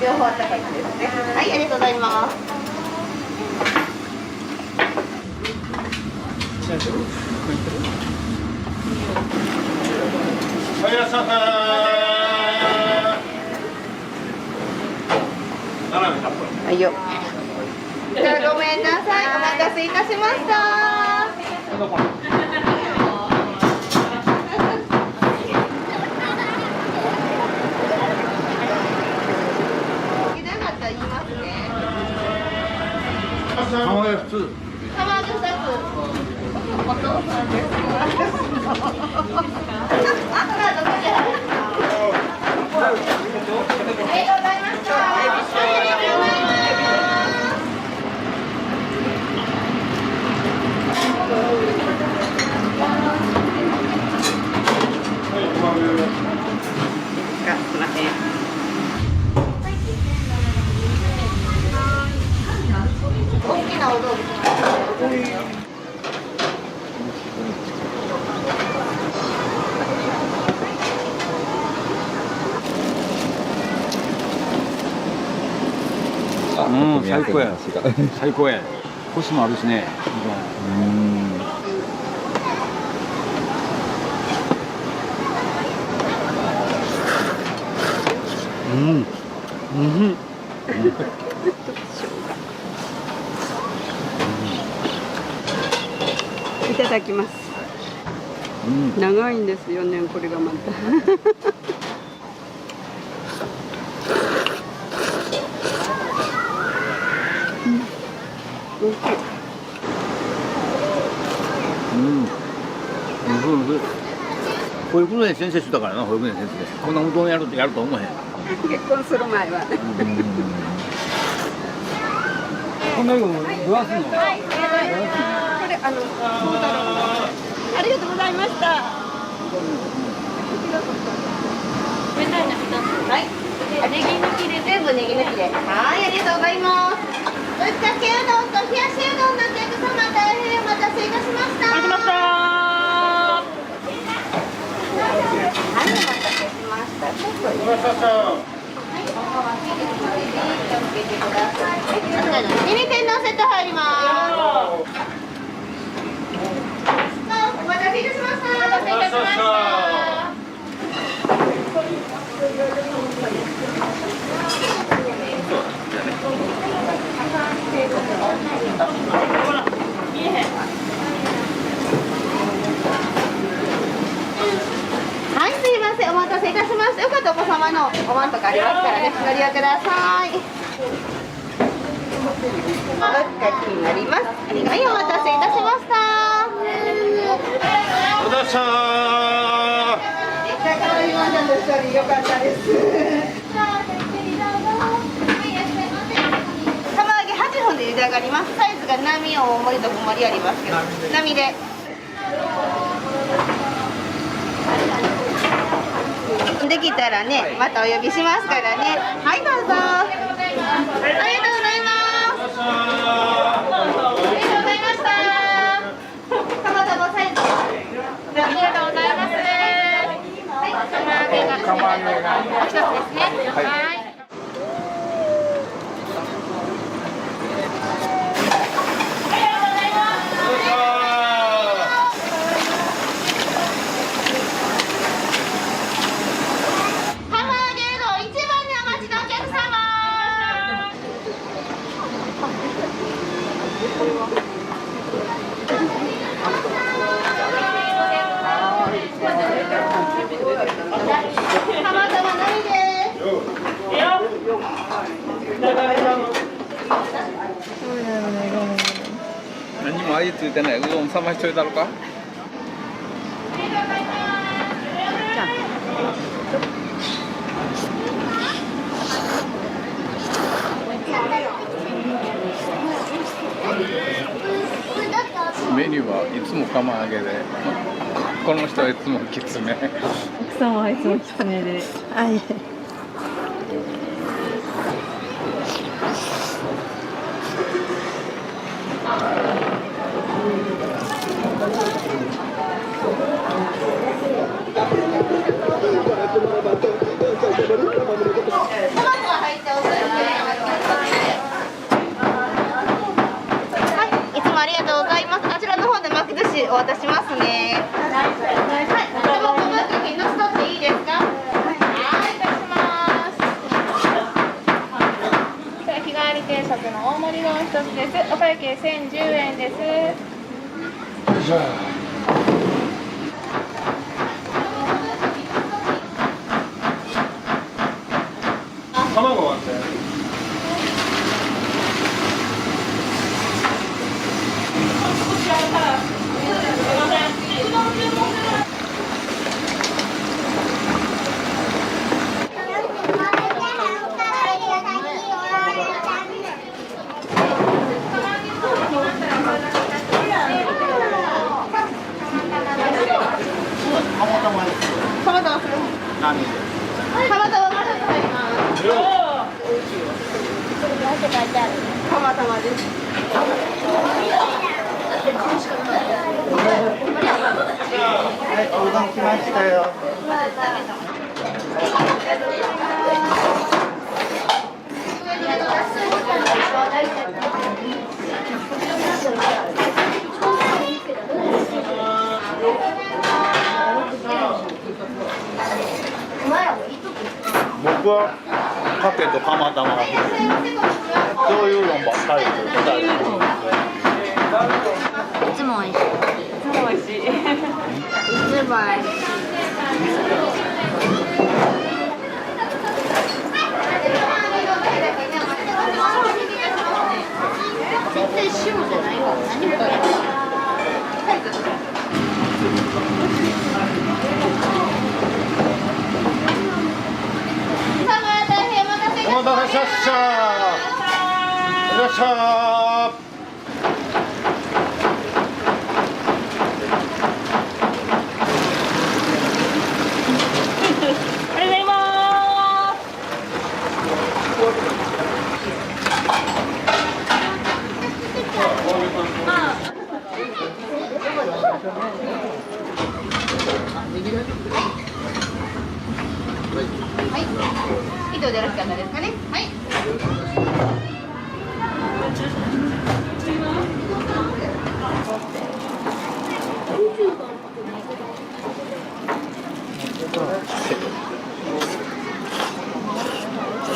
Speaker 1: 両方あったかいですね。はい、ありがとうございます。
Speaker 11: はい、いらっしゃいませ。
Speaker 1: はいよ。じゃあごめんなさい、お待たせいたしました。
Speaker 11: 卵2つ。
Speaker 1: 卵2つ。お父さんです。大きなお豆腐。
Speaker 10: うん、最高や。最高や。コシもあるしね。うん。
Speaker 12: ただきます。長いんですよね、これがまた。
Speaker 13: 保育園先生してたからな、保育園先生。こんなうどんやると思えへん。
Speaker 12: 結婚する前はね。
Speaker 10: このようにどうすんの？
Speaker 12: これありがとうございました。
Speaker 1: はい。ネギ抜きで全部ネギ抜きで。はい、ありがとうございます。ぶっかけうどんと冷やしうどんのお客様大変お待たせいたしました。
Speaker 7: 待ちました。
Speaker 1: はい、お待たせしました。ちょっと入れました。はい、おかわりですので気をつけてください。2点のセット入ります。お待たせいたしました。お待たせいたしました。はい、すいません、お待たせいたしました。よかったらお子様のお椀とかありますからね、ご利用ください。おかきになります。はい、お待たせいたしました。
Speaker 11: おだしゃ
Speaker 4: よかったです。
Speaker 1: 釜揚げ8分で茹で上がります。サイズが波大盛りと小盛りありますけど、波で。できたらね、またお呼びしますからね。はい、どうぞ。ありがとうございます。ありがとうございました。釜玉サイズ。ありがとうございます。はい、釜揚げがお一つですね。はい。
Speaker 13: 何もあいついてない。うどん冷ましといたのか。メニューはいつも釜揚げで、この人はいつもきつめ。
Speaker 6: 奥さんはいつもきつめで。はい。
Speaker 1: いつもありがとうございます。あちらの方で巻き寿司お渡ししますね。はい、卵巻きの一ついいですか。はい、いたします。
Speaker 14: 日替わり定食の大盛りの一つです。お会計1010円です。
Speaker 11: 卵割って
Speaker 8: はい、おうどん来ましたよ。
Speaker 9: 僕はかけと釜玉が好きです。そういうのばっかりです。
Speaker 6: いつも美味しい。美味しい。
Speaker 1: 一枚。絶対塩じゃないから何も
Speaker 11: お待たせしました。いらっしゃい。
Speaker 1: 以上でよろしかったですかね。はい。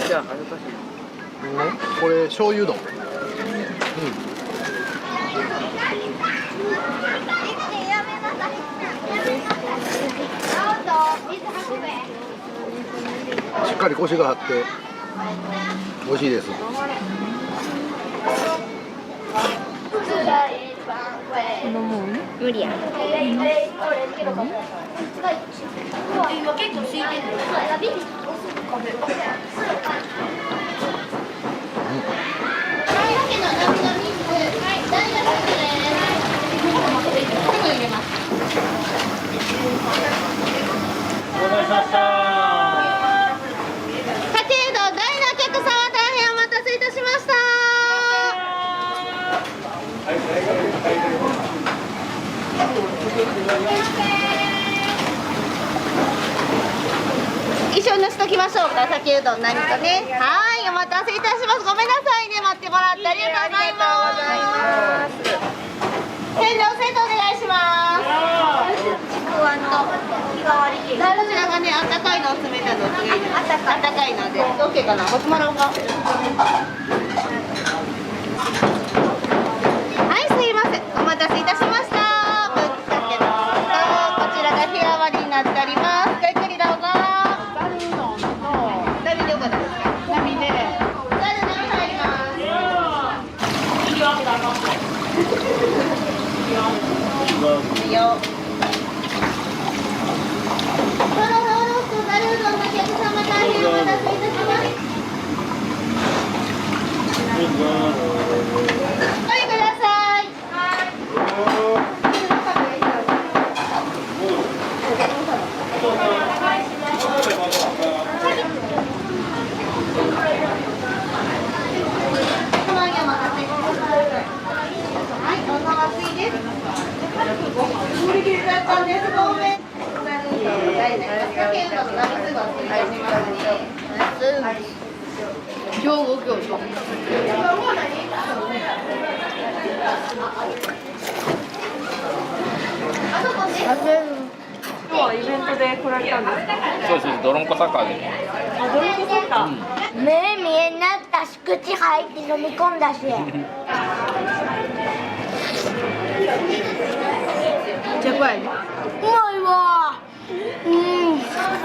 Speaker 10: じゃあ恥ずかしい。これ醤油丼。しっかりコシがあって美味しいです。
Speaker 1: 無理や。結構敷いてる。一緒にのしときましょうか、鮭うどん何かね。はい、お待たせいたします。ごめんなさいね、待ってもらってありがとうございます。天井セットお願いします。ちくわと日替わりケーキ。こちらがね、あったかいのを詰めたので、あったかいので、オッケーかな。持ってもらおうか。はい、すいません。お待たせいたしました。ぶっかけのこちらが日替わりになっております。ごゆっくりどうぞ。
Speaker 6: 今日はイベントで来られたんですか？
Speaker 7: そうです、ドロンコサッカーで。
Speaker 6: あ、ドロンコサッカー。
Speaker 15: 目見えなったし、口入って飲み込んだし。
Speaker 6: めっちゃ怖いね。
Speaker 15: うまいわ。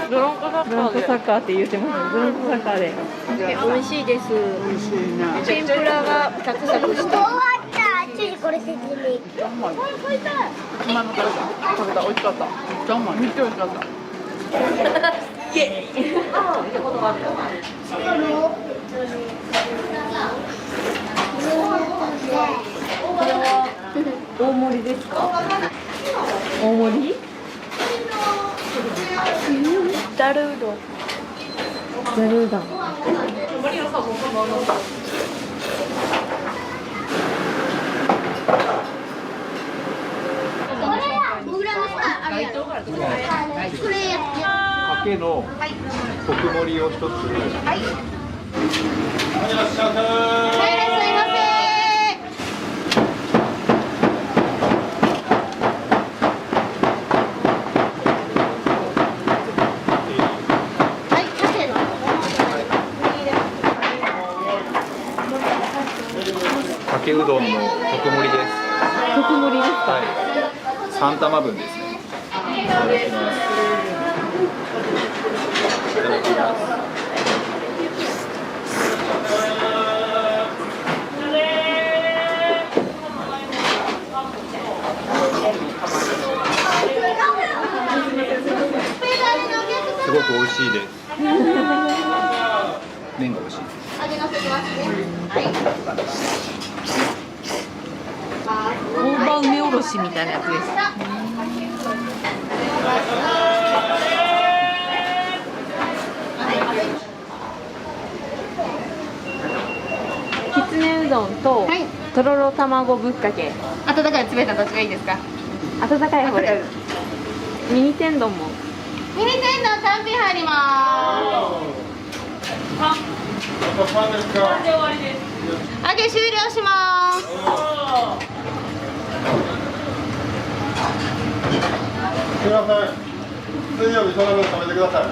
Speaker 6: ドロンコサッカーって言ってます。ドロンコサッカーで。美味しいです。美味しいな。天ぷらがサクサクして。
Speaker 15: 終わった。次これ説明。
Speaker 6: 今のから食べた。美味しかった。めっちゃうまい。めっちゃ美味しかった。イエイ。これは大盛りですか？大盛り？ざるうどん。ざるうどん。
Speaker 5: かけの特盛りを一つ。はい。いらっしゃいませ。
Speaker 1: はい、いらっしゃいませ。
Speaker 5: かけうどんの特盛りです。
Speaker 6: 特盛りですか？
Speaker 5: はい。
Speaker 13: 3玉分ですね。いただきます。いただきます。すごく美味しいです。麺が美味しい。
Speaker 6: 大葉梅おろしみたいなやつです。きつねうどんととろろ卵ぶっかけ。
Speaker 14: 温かい冷たいどっちがいいですか？
Speaker 6: 温かい方で。ミニ天丼も。
Speaker 14: ミニ天丼単品入ります。揚げ終了します。
Speaker 11: すみません。水曜日その分食べてください。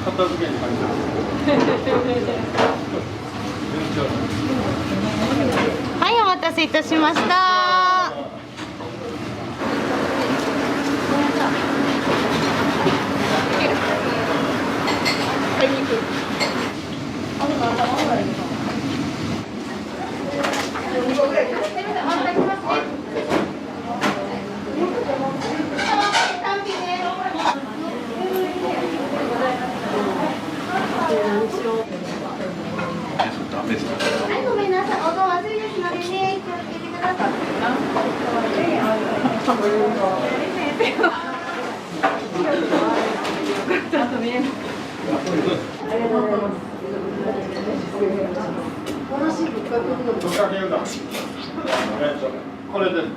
Speaker 11: 片付けに入ってます。
Speaker 14: はい、お待たせいたしました。
Speaker 15: ごめんなさい、お盆暑いですのでね、気をつけてください。
Speaker 11: これです。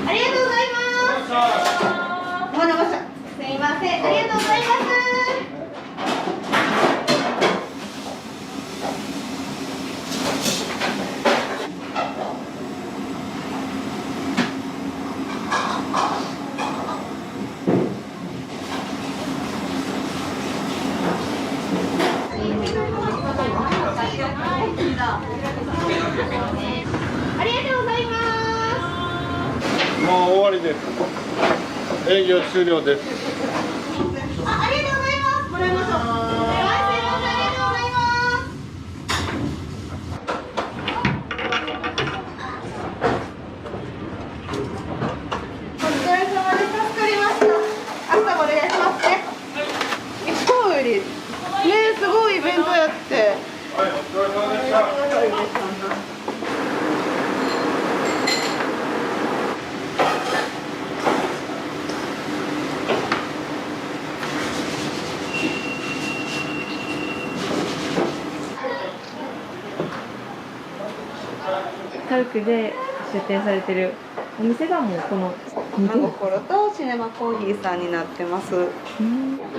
Speaker 15: ありがとうございます。すいません、ありがとうございます。ありがとうございます。
Speaker 11: もう終わりです。営業終了です。
Speaker 15: ありがとうございます。もらいましょう。はい、すいません、ありがとうございます。お疲れ様で助かりました。明日もお願いしますね。いつもよりね、すごいイベントやって。
Speaker 11: はい、お疲れ様でした。
Speaker 6: タルクで出店されてるお店がもうこの
Speaker 12: 真心とシネマコーヒーさんになってます。
Speaker 16: う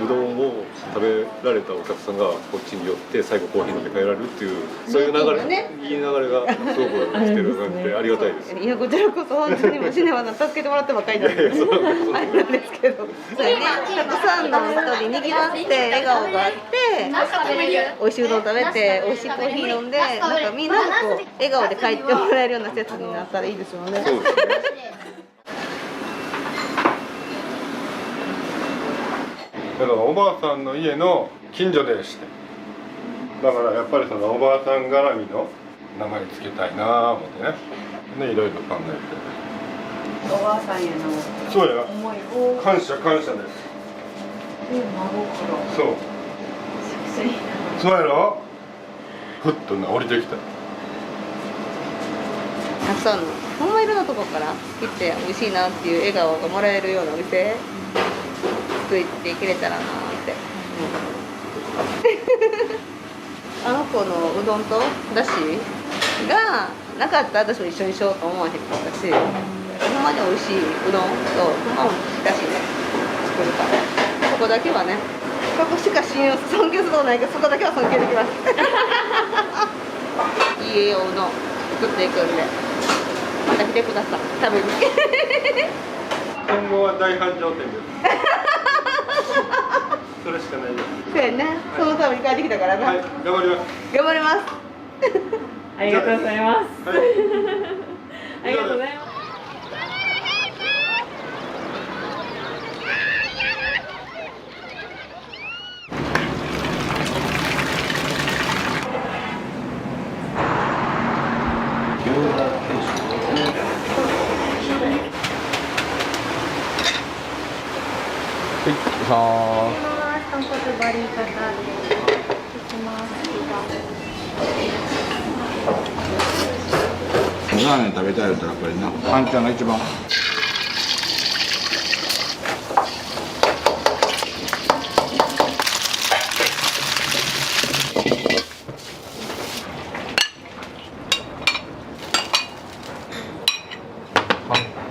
Speaker 16: どんを食べられたお客さんがこっちに寄って最後コーヒー飲んで帰られるっていうそういう流れ、ね、いい流れがすごく来てる感じでありがたいです。
Speaker 12: いやこちらこそ本当にもシネマさん助けてもらってばっかりなんであれなんですけど、そうやね、たくさんの人ににぎわって笑顔があって美味しいうどん食べて美味しいコーヒー飲んでなんかみんながこう笑顔で帰ってもらえるような施設になったらいいですよね。
Speaker 16: そうですね。
Speaker 11: だからおばあさんの家の近所でして、だからやっぱりそのおばあさん絡みの名前つけたいなぁ思ってね、いろいろ考えて。
Speaker 12: おばあさんへの
Speaker 11: そうや、
Speaker 12: 思いを
Speaker 11: 感謝です。そうそうやろ。ふっとな降りてきた。
Speaker 12: たくさんのほんまいろんなとこから来て美味しいなっていう笑顔がもらえるようなお店作っていけれたらなって、あの子のうどんとだしがなかったら私も一緒にしようと思わへんかったし、ほんまに美味しいうどんとほんまにだしで作るから、ここだけはね、ここしか尊敬することないけど、そこだけは尊敬できますいいおうどん作っていくんで、また来てください、食べに
Speaker 11: 今後は大繁盛店ですそれしかないです。
Speaker 12: そうやね、そのために帰ってきたからな。
Speaker 11: はい、頑張ります。
Speaker 12: 頑張ります
Speaker 6: ありがとうございます。
Speaker 11: はい
Speaker 6: ありがとうございます。
Speaker 15: 豚骨バリカタでいきます。
Speaker 5: ラーメン食べたいやったらこれな、半ちゃんが一番。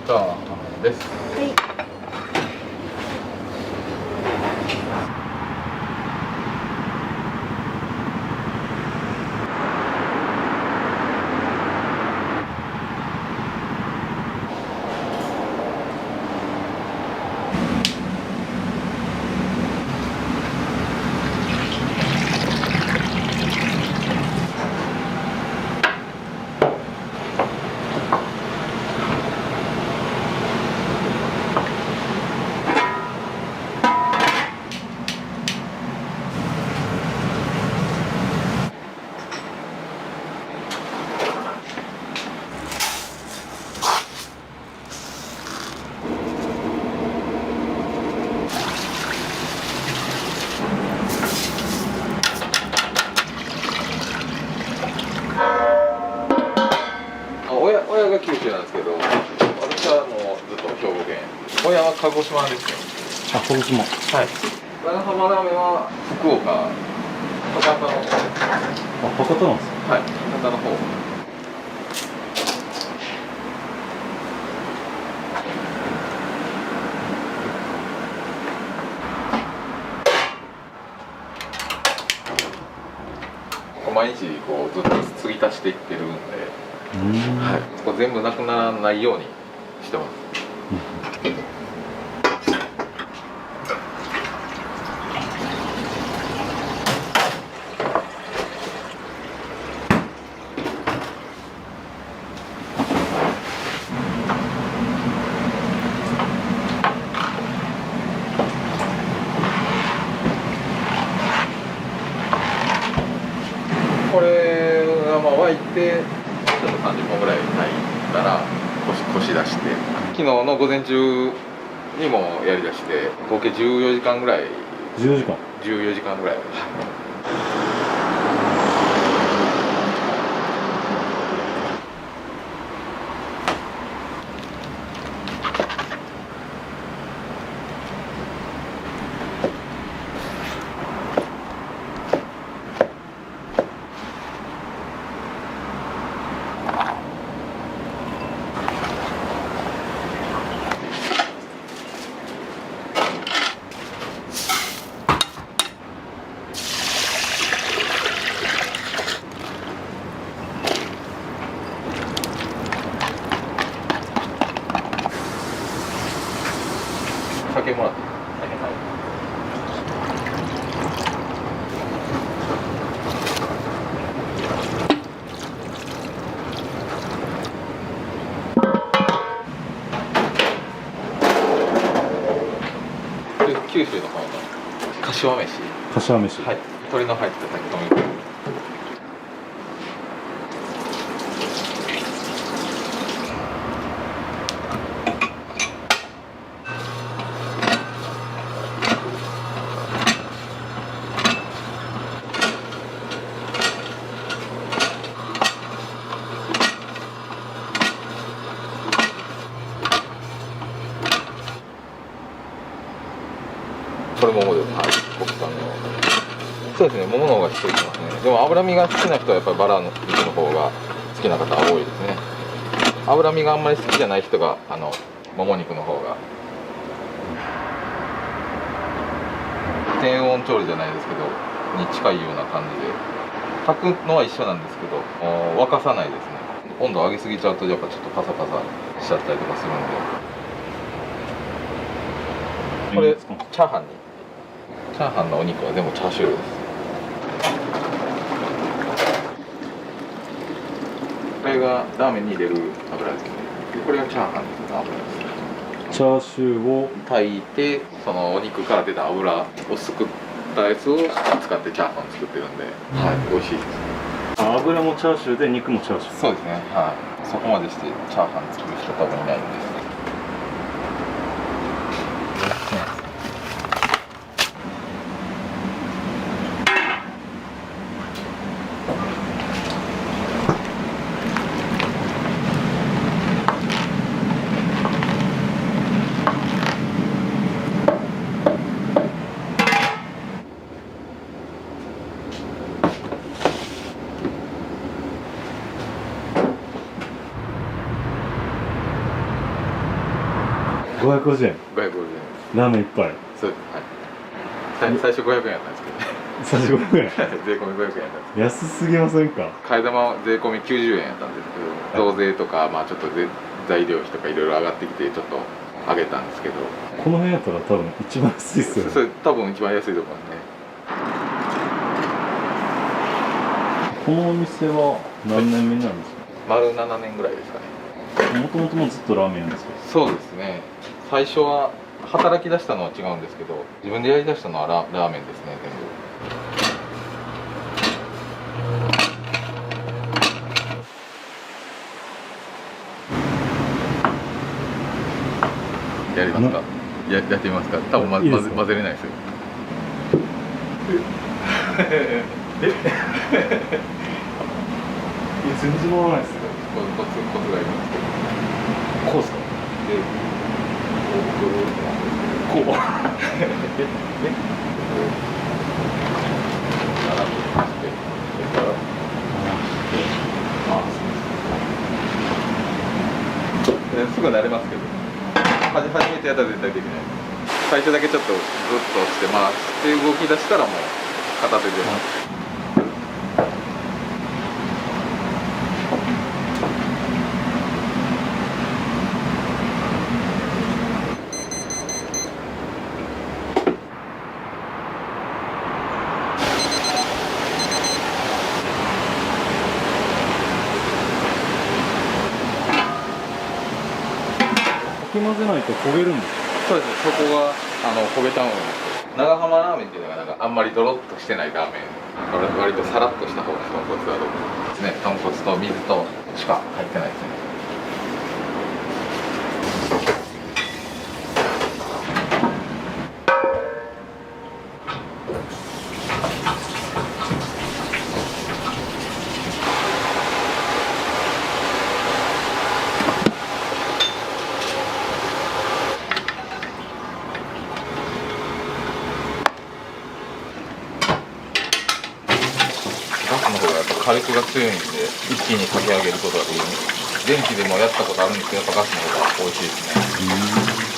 Speaker 13: じゃあです。
Speaker 2: 親が九州なんですけど、私はもうずっと兵庫県。親は鹿児島ですよ。
Speaker 5: あ、鹿児島。
Speaker 2: はい。長浜ラーメンは福岡、博多の。
Speaker 5: あ、博多なんですか。
Speaker 2: はい、博多の方。毎日こうずっと継ぎ足していってるんで、はい、そこ全部なくならないようにしてます。これがまあ沸いてちょっと30分ぐらい炊いたらこし出して、昨日の午前中にもやりだして、合計14時間ぐらい。14時間ぐらい。酒もらっていい九州の方の柏飯。
Speaker 5: 柏飯。
Speaker 2: はい。鶏の入った炊き込み。
Speaker 17: これ桃です。はい、国産の。そうですね、桃の方がしっとりしますね。でも脂身が好きな人はやっぱりバラの肉の方が好きな方は多いですね。脂身があんまり好きじゃない人がもも肉の方が。低温調理じゃないですけどに近いような感じで、炊くのは一緒なんですけど沸かさないですね。温度上げすぎちゃうとやっぱちょっとパサパサしちゃったりとかするんで。これチャーハンのお肉は全部チャーシューです。これがラーメンに入れる油ですね。でこれがチャーハンの油です。
Speaker 16: チャーシューを
Speaker 17: 炊いて、そのお肉から出た油をすくったやつを使ってチャーハンを作ってるんで、はい、美味しいです。
Speaker 16: 油もチャーシューで肉もチャーシュー。
Speaker 17: そうですね。はい。そこまでしてチャーハン作る人多分いないんです。
Speaker 16: 550円。
Speaker 17: 550円。
Speaker 16: ラーメン一杯。
Speaker 17: そうです。はい。最初500円やったんですけどね。
Speaker 16: 最初500円。
Speaker 17: 税込み500円やったんです。
Speaker 16: 安すぎませんか？
Speaker 17: 替え玉は税込み90円やったんですけど、増税とかまあちょっと材料費とかいろいろ上がってきてちょっと上げたんですけど。
Speaker 16: この辺やったら多分一番安いっすよね。
Speaker 17: それ多分一番安いと思いますね。
Speaker 16: このお店は何年目になるんですか？
Speaker 17: 丸7年ぐらいですかね。
Speaker 16: もともともずっとラーメンなんですか？
Speaker 17: そうですね。最初は働き出したのは違うんですけど、自分でやりだしたのはラーメンですね、全部。やりますか？やってみますか？多分混ぜれないですよ。
Speaker 16: 全然回らないですよ。
Speaker 17: コツがいりますけど。
Speaker 16: こうですか？
Speaker 17: で
Speaker 16: こう。
Speaker 17: すぐ慣れますけど、初めてやったら絶対できない。最初だけちょっとグッと押して回して動き出したらもう片手で。
Speaker 16: かき混ぜないと焦げるんですか？
Speaker 17: そうですね、そこが焦げちゃうんです。長浜ラーメンっていうのがなんかあんまりドロッとしてないラーメン、割とサラッとした方が豚骨だと思うんですね。豚骨と水としか入ってないですね。ガスの方がやっぱ火力が強いんで一気にかけ上げることができる。電気でもやったことあるんですけどやっぱガスの方が美味しいですね。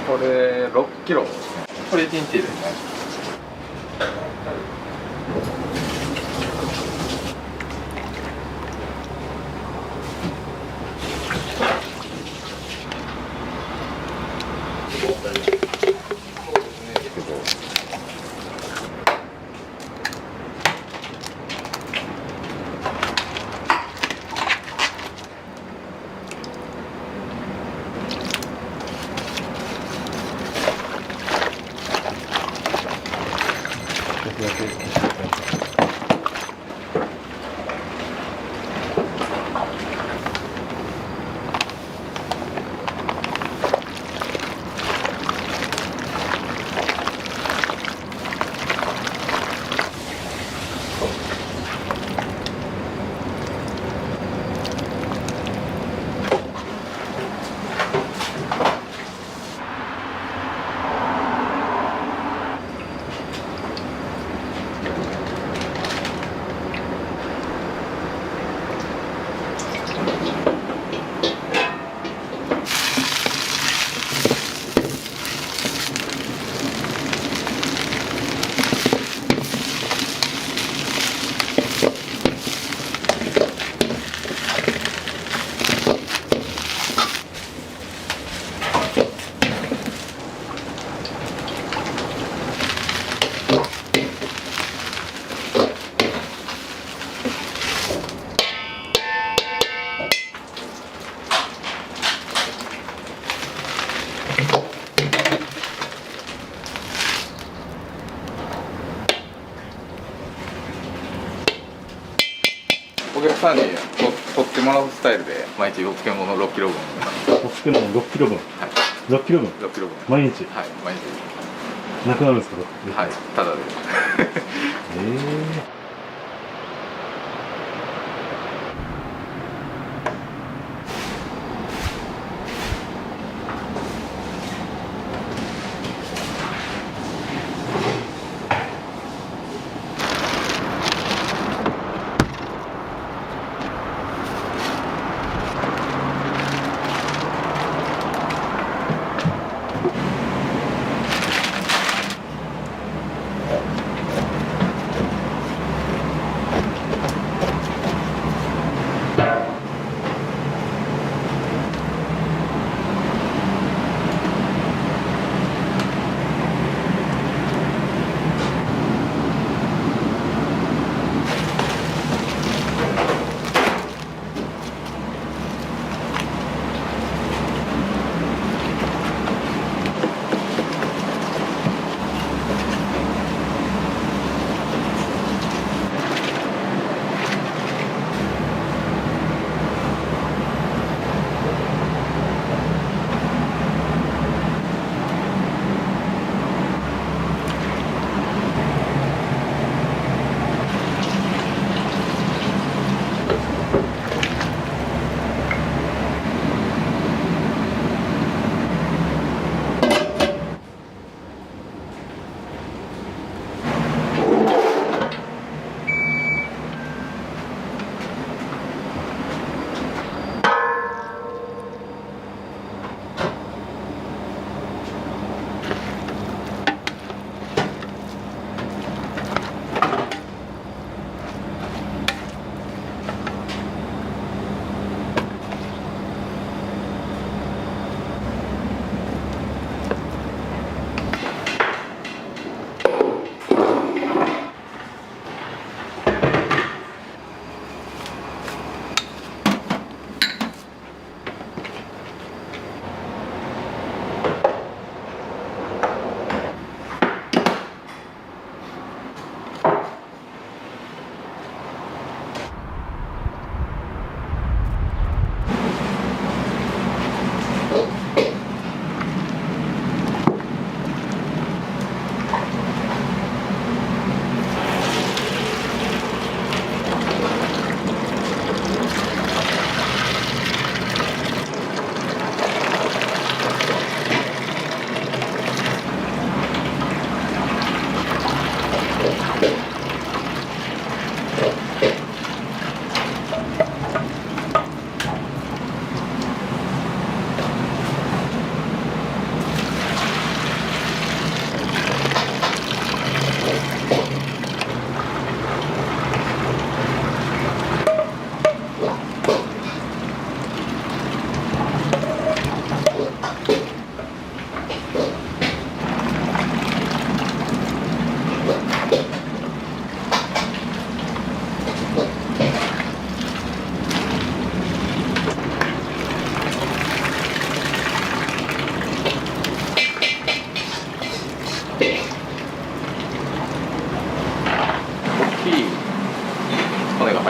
Speaker 17: これ6キロですね。これ1日ですね。取ってもらうスタイルで毎日お漬物6キロ分
Speaker 18: お漬物6キロ分、6キロ分
Speaker 17: 6キロ分
Speaker 18: 毎日、
Speaker 17: はい毎日
Speaker 18: なくなるんですか？
Speaker 17: はいただで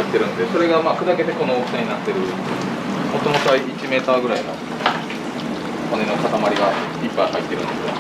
Speaker 17: ってるんで、それがまあ砕けてこの大きさになってる。もともとは1メーターぐらいの骨の塊がいっぱい入ってるんですよ。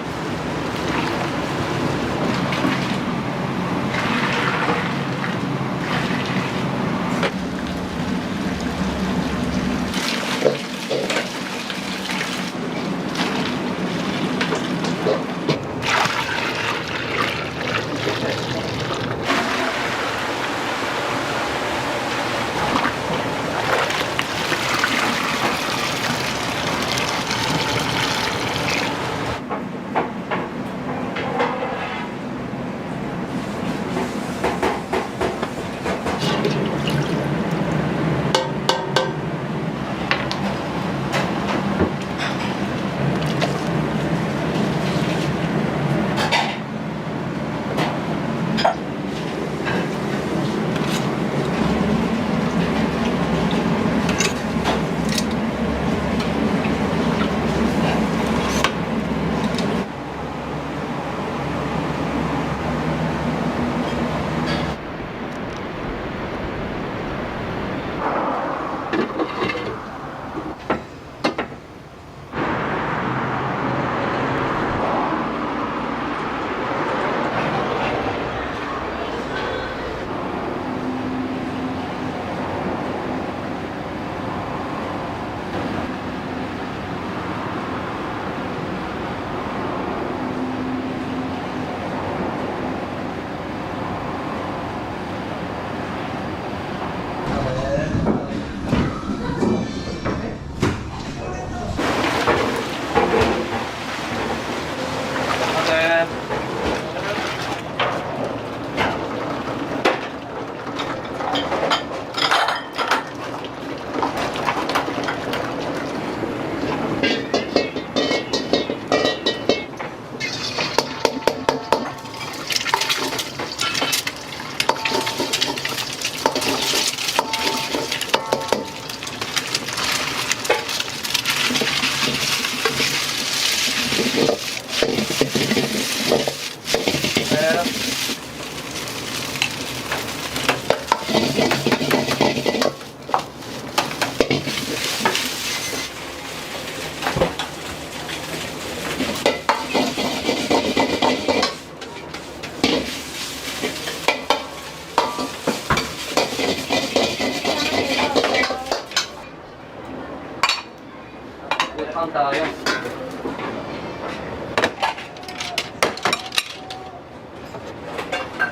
Speaker 3: カウンター4。
Speaker 17: は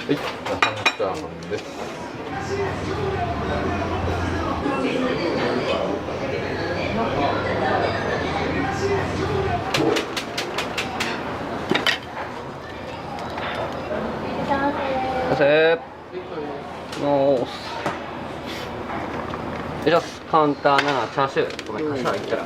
Speaker 17: い、半チャーハンです。
Speaker 3: 完成。のーよいしょ、カウンター7、チャーシュー。ごめん、柏いったら。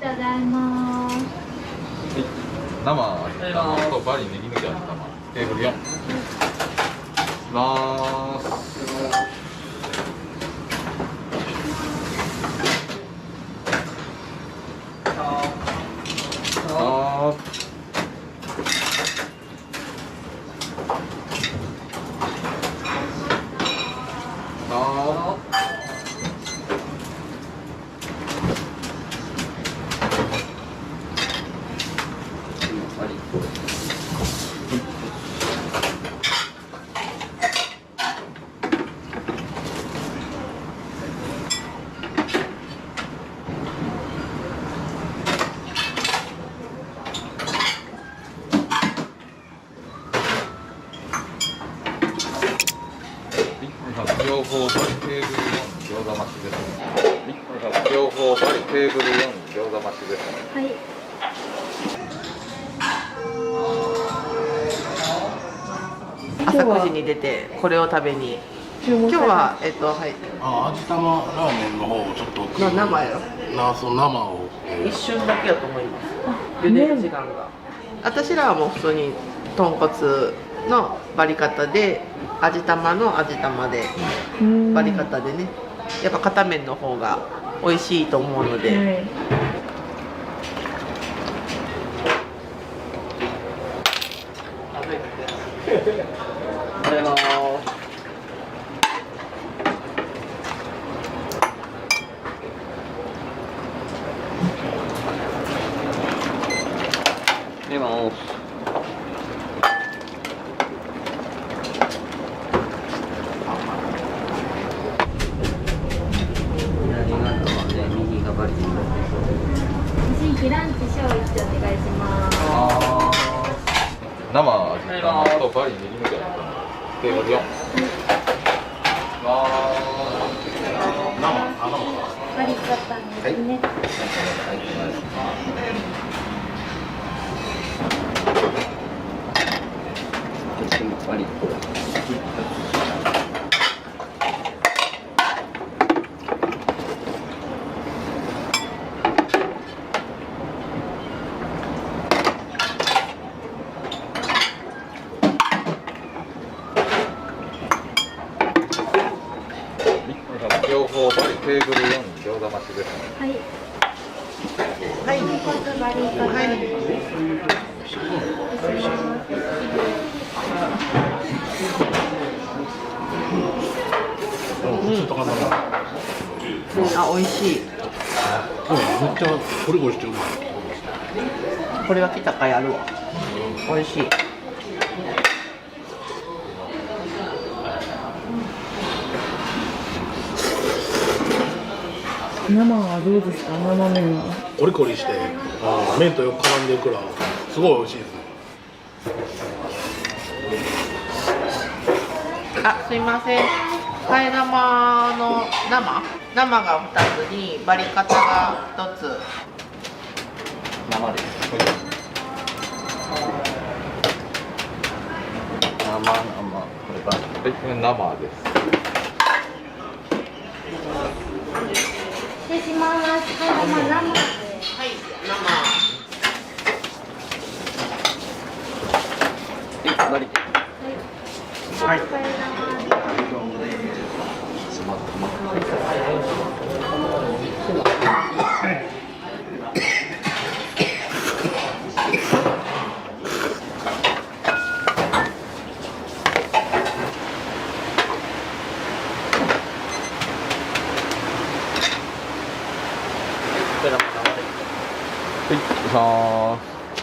Speaker 6: ただいま。
Speaker 17: 生味玉とバリネギ抜き味玉テーブル4。まーす。両方バリテーブル4餃子増しです。両方バリテーブル4餃子増しです。
Speaker 6: はい。
Speaker 19: 朝9時に出てこれを食べに。今日ははい。
Speaker 10: 味玉ラーメンの方をちょっと
Speaker 19: 生やろ。
Speaker 10: その生を
Speaker 19: 一瞬だけやと思います。茹でる時間が。私らはもう普通に豚骨のバリ方で味玉の味玉でバリ方でね。やっぱ片面の方が美味しいと思うので。
Speaker 3: 出ます。
Speaker 6: 新規ランチ小1お願いします。
Speaker 17: 生味玉とバリネギ抜き味玉テーブル4。
Speaker 6: バリカタンですね。
Speaker 3: バリ。
Speaker 17: 両方バリテーブル4餃子増しです。
Speaker 6: はい。
Speaker 19: はい。
Speaker 6: バリカタンです。
Speaker 19: あ、美味しい。
Speaker 10: めっちゃゴリゴリしてうまい。
Speaker 19: これは来たかやるわ。美味しい。
Speaker 20: 生はどうですか？生麺は
Speaker 10: コリコリして麺とよく絡んでるからすごい美味しいですね。
Speaker 19: あ、すいません。替え玉の生が2つにバリカタが1つ。
Speaker 3: 生です。生
Speaker 17: はい、これ生です。
Speaker 12: 失礼します。はい、生。
Speaker 3: はい生
Speaker 2: はい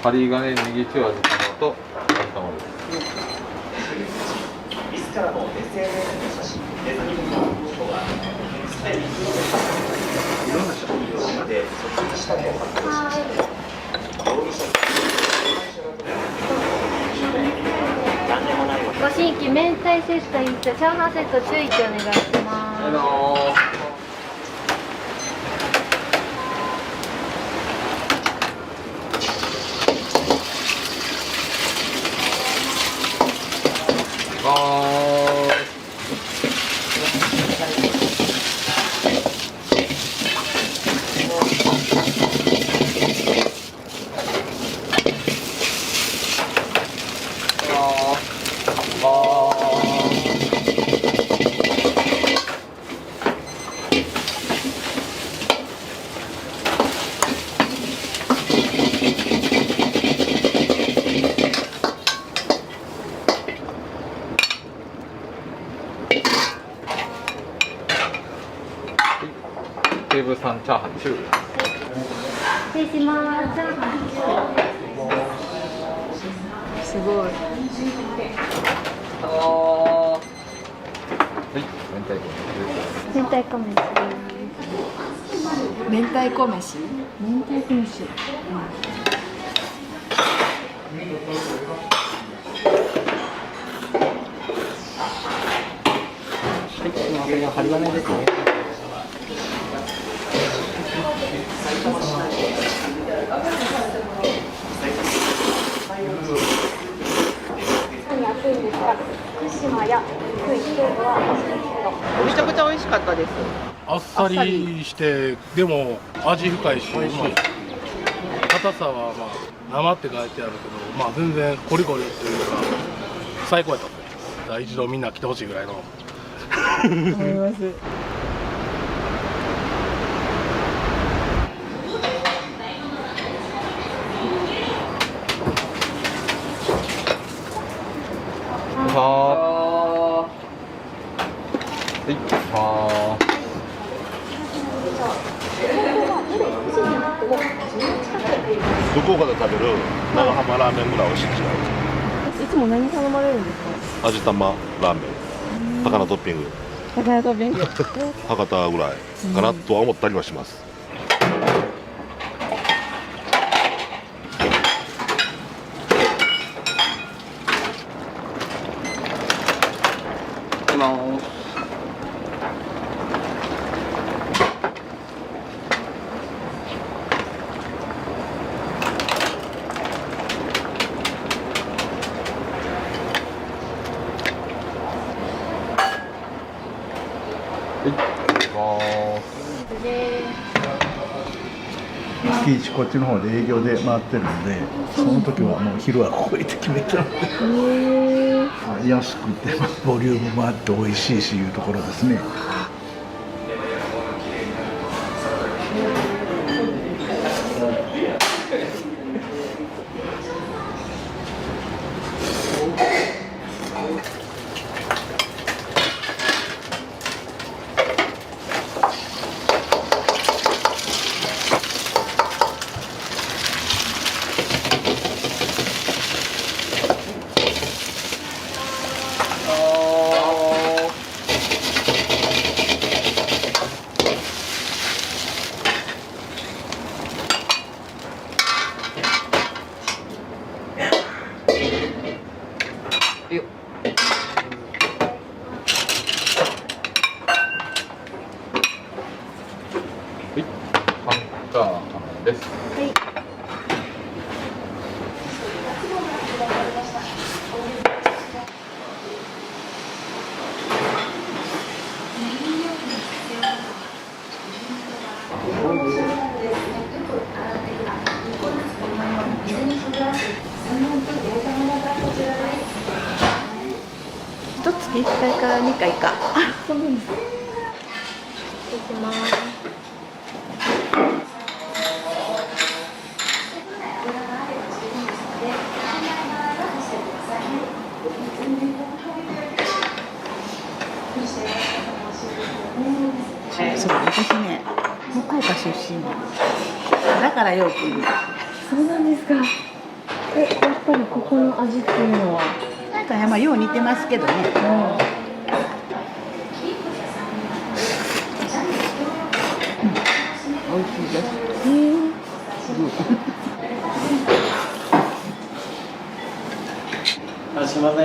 Speaker 17: 針金ネギ塩味玉と味玉です。
Speaker 3: 自らの SNS の写真、デザインのことがいろんな職業で卒業したと発表しました。
Speaker 12: ご新規明太セット1とチャーハンセット注意ってお願いします。
Speaker 17: テーブルさんチャーハン中。
Speaker 12: 失礼します。チャーハン
Speaker 20: すごい。
Speaker 17: はい、明太子です。
Speaker 20: 明太子飯。
Speaker 12: 明太子飯。
Speaker 3: これが針金ですね。
Speaker 19: めちゃくちゃ美味しかったです。
Speaker 10: あっさりしてでも味深いし、うまい。硬さはまあ生って書いてあるけど、まあ全然コリコリっていうか最高やった。一度みんな来てほしいぐらいの。
Speaker 20: 思います。
Speaker 5: 福岡で食べる長浜ラーメンぐらい美味しいん違う。
Speaker 20: いつも何頼まれるんですか？
Speaker 5: 味玉ラーメン、高菜トッピング、
Speaker 20: 高菜トッピング。
Speaker 5: 博多ぐらいかなとは思ったりはします。
Speaker 21: 月一こっちの方で営業で回ってるので、その時はもう昼はここへって決めたので、安くてボリュームもあって美味しいしいうところですね。
Speaker 12: 1回か2回か。
Speaker 20: そうなんです。
Speaker 6: 失礼します。
Speaker 12: そう、私ね、福岡出身だからよく来る。
Speaker 20: そうなんですか。やっぱりここの味っていうのは
Speaker 12: なんかまあよう似てますけどね。美味しいです。
Speaker 4: すみません。お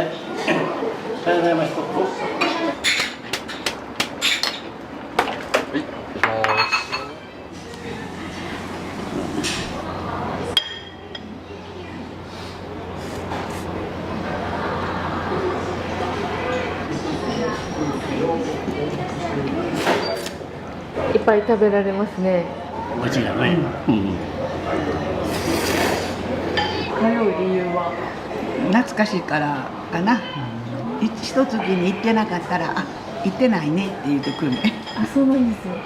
Speaker 4: はようございます。
Speaker 20: いっぱい食べられますね。
Speaker 4: 美味しいよね。
Speaker 20: 通う理由は
Speaker 12: 懐かしいからかな。一月に行ってなかったら、あ、行ってないねって言うてくるね。
Speaker 20: あ、そうなんですよ。
Speaker 6: あ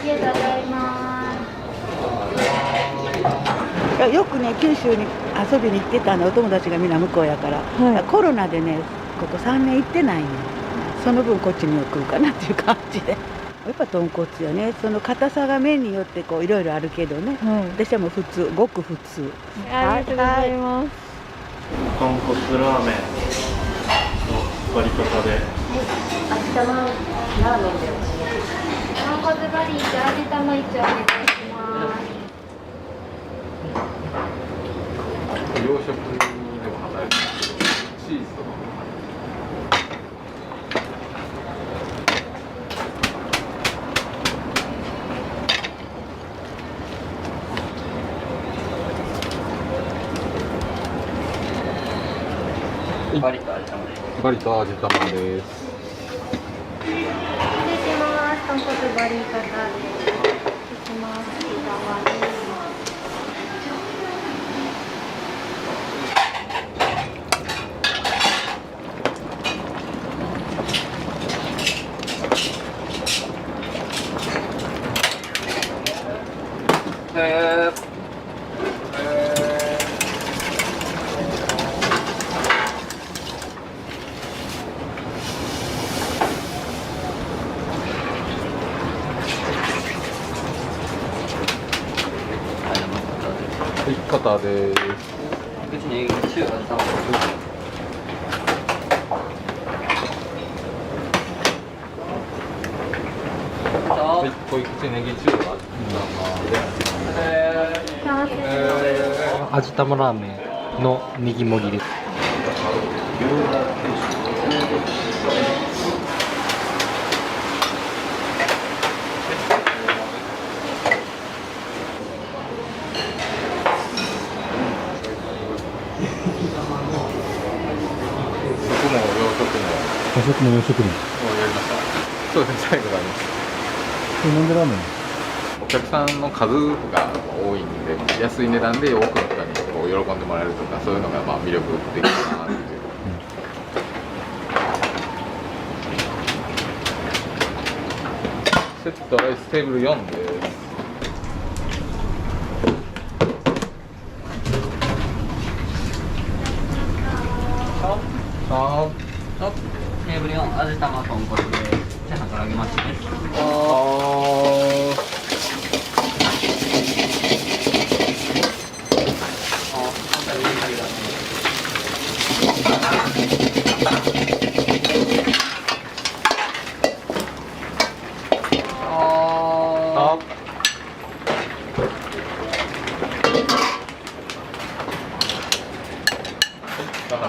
Speaker 6: りがとうございます。
Speaker 12: よくね、九州に遊びに行ってたの、お友達がみんな向こうやから、コロナでね、ここ3年行ってないの。その分こっちには来るかなっていう感じで。やっぱ豚骨よね。その硬さが麺によってこういろいろあるけどね。私はもう普通、ごく普通。
Speaker 20: ありがとうございます。
Speaker 4: 豚骨ラーメンの割り方で。
Speaker 6: 味玉ラーメンで豚骨バリーと味玉一丁お願いします。
Speaker 17: 洋食でも働いてますけど、チーズとか
Speaker 3: バリと味玉です。
Speaker 17: バリと味玉です。
Speaker 6: 失礼します。豚骨バリー方です。失礼します。味玉です。
Speaker 17: 肩です。
Speaker 3: 口に塩味玉。
Speaker 17: はい、濃い口ネギ中華
Speaker 22: 味玉ラーメンのネギ盛りです。
Speaker 18: 和食も洋食も。
Speaker 17: やりました。そうですね、最後があります。
Speaker 18: なんでラーメン？
Speaker 17: お客さんの数が多いんで、安い値段で多くの人にこう喜んでもらえるとか、そういうのがまあ魅力的かなっていう。セットライステーブル4です。
Speaker 3: テーブル4、味玉豚骨で、チャーハンから揚げ増しです。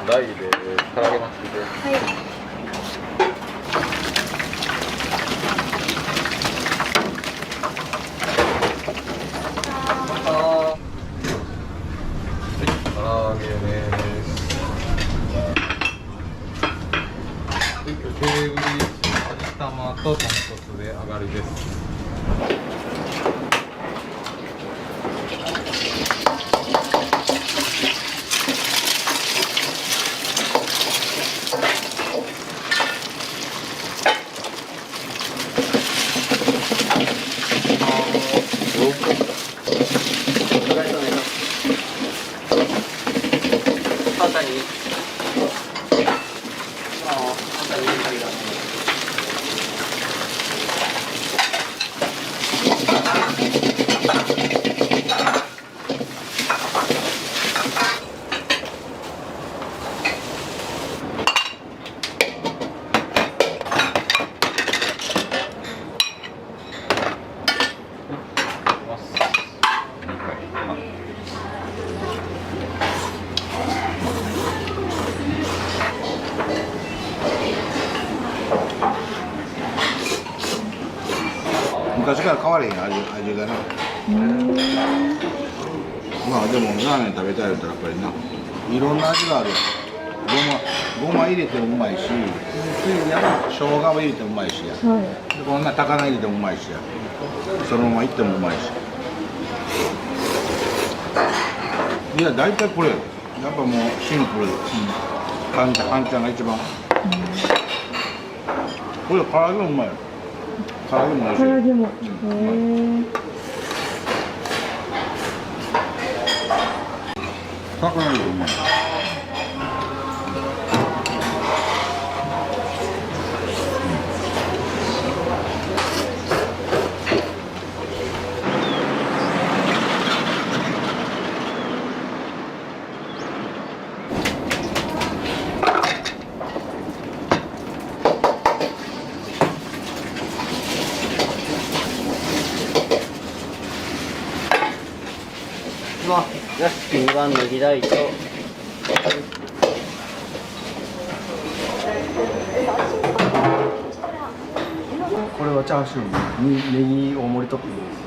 Speaker 17: 大で唐揚げ巻きで。はい。唐揚げです。テーブル1、味玉と豚骨で上がりです。
Speaker 3: パタにパタにありがとう。
Speaker 5: 昔から変われへん味がな。まあでもラーメン食べたい言ったらやっぱりないろんな味があるやん。ごま入れてもうまいし、生姜も入れてもうまいしや、でこんな高菜入れてもうまいしや、そのままいってもうまいし。いや大体これやっぱもうシンプル、半ちゃんが一番。これ唐揚げもうまいよ。唐揚げも美味しい。
Speaker 20: 唐揚げも。
Speaker 5: 魚入れてうまい。
Speaker 3: よし、2番の開いと。
Speaker 8: これはチャーシューにネギ大盛りトッピングです。